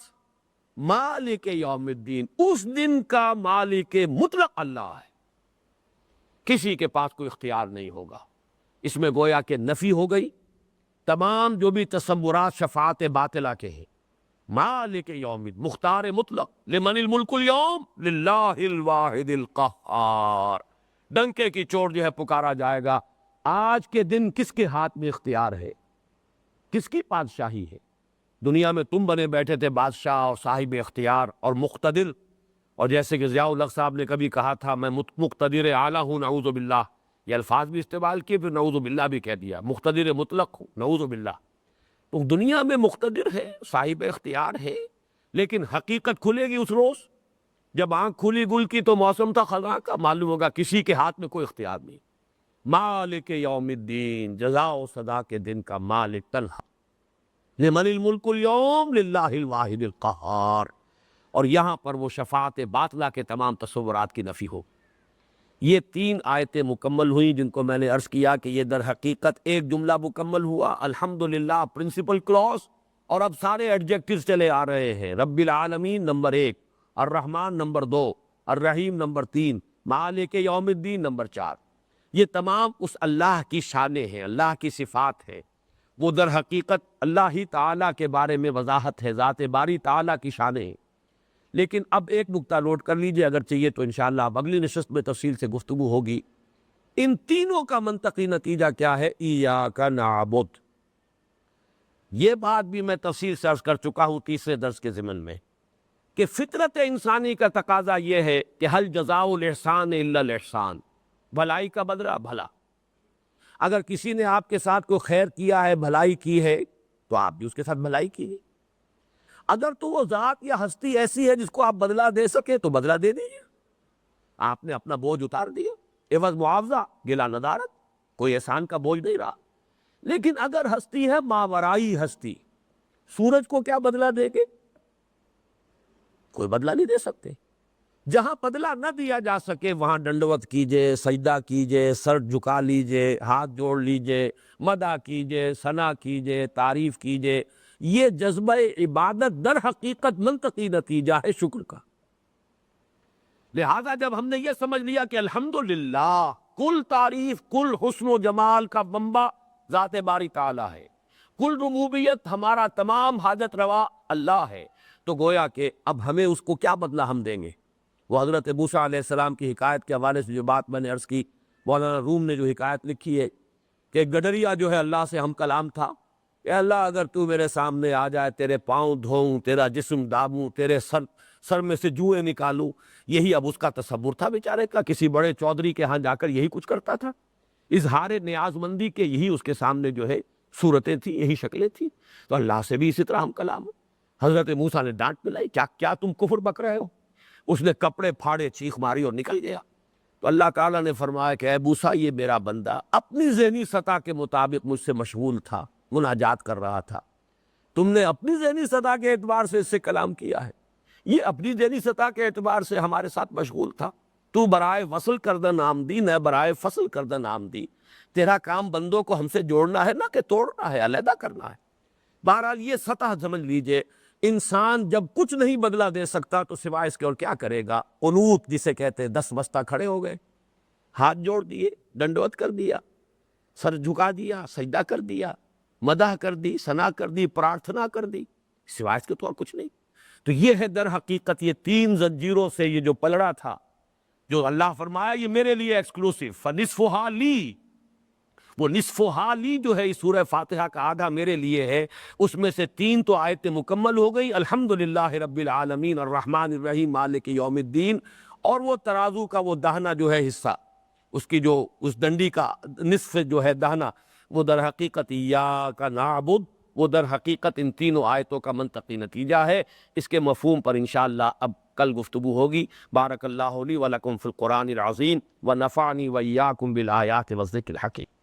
مالک یوم الدین، اس دن کا مالک مطلق اللہ ہے، کسی کے پاس کوئی اختیار نہیں ہوگا۔ اس میں گویا کہ نفی ہو گئی تمام جو بھی تصورات شفاعت باطلہ کے ہیں۔ مالک یوم الدین، مختار مطلق، لمن الملک اليوم للہ الواحد القہار، ڈنکے کی چوٹ جو ہے پکارا جائے گا، آج کے دن کس کے ہاتھ میں اختیار ہے، کس کی بادشاہی ہے؟ دنیا میں تم بنے بیٹھے تھے بادشاہ اور صاحب اختیار اور مقتدر، اور جیسے کہ ضیاء الحق صاحب نے کبھی کہا تھا، میں مقتدر اعلیٰ ہوں، نعوذ باللہ، یہ الفاظ بھی استعمال کیے، پھر نعوذ باللہ بھی کہہ دیا، مقتدر مطلق ہوں، نعوذ باللہ۔ تو دنیا میں مقتدر ہے، صاحب اختیار ہے، لیکن حقیقت کھلے گی اس روز جب آنکھ کھلی گل کی تو موسم تھا خزاں کا، معلوم ہوگا کسی کے ہاتھ میں کوئی اختیار نہیں۔ مالک یوم الدین، جزا و سزا کے دن کا مالک تنہا، لمن الملک اليوم للہ الواحد القہار، اور یہاں پر وہ شفاعت باطلہ کے تمام تصورات کی نفی ہو۔ یہ تین آیتیں مکمل ہوئیں جن کو میں نے عرض کیا کہ یہ در حقیقت ایک جملہ مکمل ہوا، الحمدللہ پرنسپل کلوز، اور اب سارے ایڈجیکٹیوز چلے آ رہے ہیں، رب العالمین نمبر 1، الرحمن نمبر 2، الرحیم نمبر 3، مالک یوم الدین نمبر 4۔ یہ تمام اس اللہ کی شانیں ہیں، اللہ کی صفات ہیں، وہ در حقیقت اللہ ہی تعالیٰ کے بارے میں وضاحت ہے، ذات باری تعالیٰ کی شانیں ہیں۔ لیکن اب ایک نقطہ نوٹ کر لیجئے، اگر چاہیے تو انشاءاللہ اب اگلی نشست میں تفصیل سے گفتگو ہوگی۔ ان تینوں کا منطقی نتیجہ کیا ہے؟ ایاک نعبد۔ یہ بات بھی میں تفصیل سے عرض کر چکا ہوں تیسرے درس کے ضمن میں، کہ فطرت انسانی کا تقاضا یہ ہے کہ حل جزاء الاحسان الا الاحسان، بھلائی کا بدلہ بھلا۔ اگر کسی نے آپ کے ساتھ کوئی خیر کیا ہے، بھلائی کی ہے، تو آپ بھی اس کے ساتھ بھلائی کیجیے۔ اگر تو وہ ذات یا ہستی ایسی ہے جس کو آپ بدلہ دے سکے تو بدلہ دے دیجیے، آپ نے اپنا بوجھ اتار دیا، عوض معاوضہ، گلا ندارت، کوئی احسان کا بوجھ نہیں رہا۔ لیکن اگر ہستی ہے ماورائی ہستی، سورج کو کیا بدلہ دے گے؟ کوئی بدلہ نہیں دے سکتے۔ جہاں بدلہ نہ دیا جا سکے وہاں ڈنڈوت کیجئے، سجدہ کیجئے، سر جھکا لیجئے، ہاتھ جوڑ لیجئے، مدح کیجئے، ثنا کیجئے، تعریف کیجئے۔ یہ جذبہ عبادت در حقیقت منطقی نتیجہ ہے شکر کا۔ لہذا جب ہم نے یہ سمجھ لیا کہ الحمدللہ کل تعریف، کل حسن و جمال کا منبع ذات باری تعالیٰ ہے، کل ربوبیت ہمارا تمام حاجت روا اللہ ہے، تو گویا کہ اب ہمیں اس کو کیا بدلہ ہم دیں گے؟ وہ حضرت موسیٰ علیہ السلام کی حکایت کے حوالے سے جو بات میں نے عرض کی، مولانا روم نے جو حکایت لکھی ہے کہ ایک گڈریا جو ہے اللہ سے ہم کلام تھا، کہ اللہ اگر تو میرے سامنے آ جائے، تیرے پاؤں دھوؤں، تیرا جسم دابوں، تیرے سر میں سے جوئیں نکالوں، یہی اب اس کا تصور تھا بیچارے کا، کسی بڑے چودھری کے ہاں جا کر یہی کچھ کرتا تھا، اظہار نیاز مندی کے یہی اس کے سامنے جو ہے صورتیں تھیں، یہی شکلیں تھیں، تو اللہ سے بھی اسی طرح ہم کلام ہو۔ حضرت موسیٰ نے ڈانٹ پلائی، کیا تم کفر بک رہے ہو؟ اس نے کپڑے پھاڑے، چیخ ماری اور نکل گیا۔ تو اللہ تعالیٰ نے فرمایا کہ اے موسیٰ، یہ میرا بندہ اپنی ذہنی سطح کے مطابق مجھ سے مشغول تھا، مناجات کر رہا تھا، تم نے اپنی ذہنی سطح کے اعتبار سے اس سے کلام کیا ہے، یہ اپنی ذہنی سطح کے اعتبار سے ہمارے ساتھ مشغول تھا، تو برائے وصل کردہ آمدی نہ برائے فصل کردہ آمدی، تیرا کام بندوں کو ہم سے جوڑنا ہے نہ کہ توڑنا ہے، علیحدہ کرنا ہے۔ بہرحال یہ سطح سمجھ لیجئے، انسان جب کچھ نہیں بدلہ دے سکتا تو سوائے اس کے اور کیا کرے گا؟ قنوت جسے کہتے ہیں، 10 بستہ کھڑے ہو گئے، ہاتھ جوڑ دیے، ڈنڈوت کر دیا، سر جھکا دیا، سجدہ کر دیا، مدح کر دی، ثنا کر دی، پرارتھنا کر دی، سوائے اس کے تو اور کچھ نہیں۔ تو یہ ہے در حقیقت یہ 3 زنجیروں سے یہ جو پلڑا تھا، جو اللہ فرمایا یہ میرے لیے ایکسکلوسیو، فنصفھا لی، وہ نصفھا لی جو ہے اس سورہ فاتحہ کا آدھا میرے لیے ہے، اس میں سے 3 تو آیتیں مکمل ہو گئی، الحمدللہ رب العالمین الرحمن الرحیم مالک یوم الدین، اور وہ ترازو کا وہ دہنا جو ہے حصہ، اس کی جو اس ڈنڈی کا نصف جو ہے دہنا، وہ در حقیقت ایاک نعبد، وہ در حقیقت ان تینوں آیتوں کا منطقی نتیجہ ہے۔ اس کے مفہوم پر انشاءاللہ اب کل گفتگو ہوگی۔ بارک اللہ لی ولکم فی القرآن العظیم ونفعنی وایاکم بالآیات والذکر الحکیم۔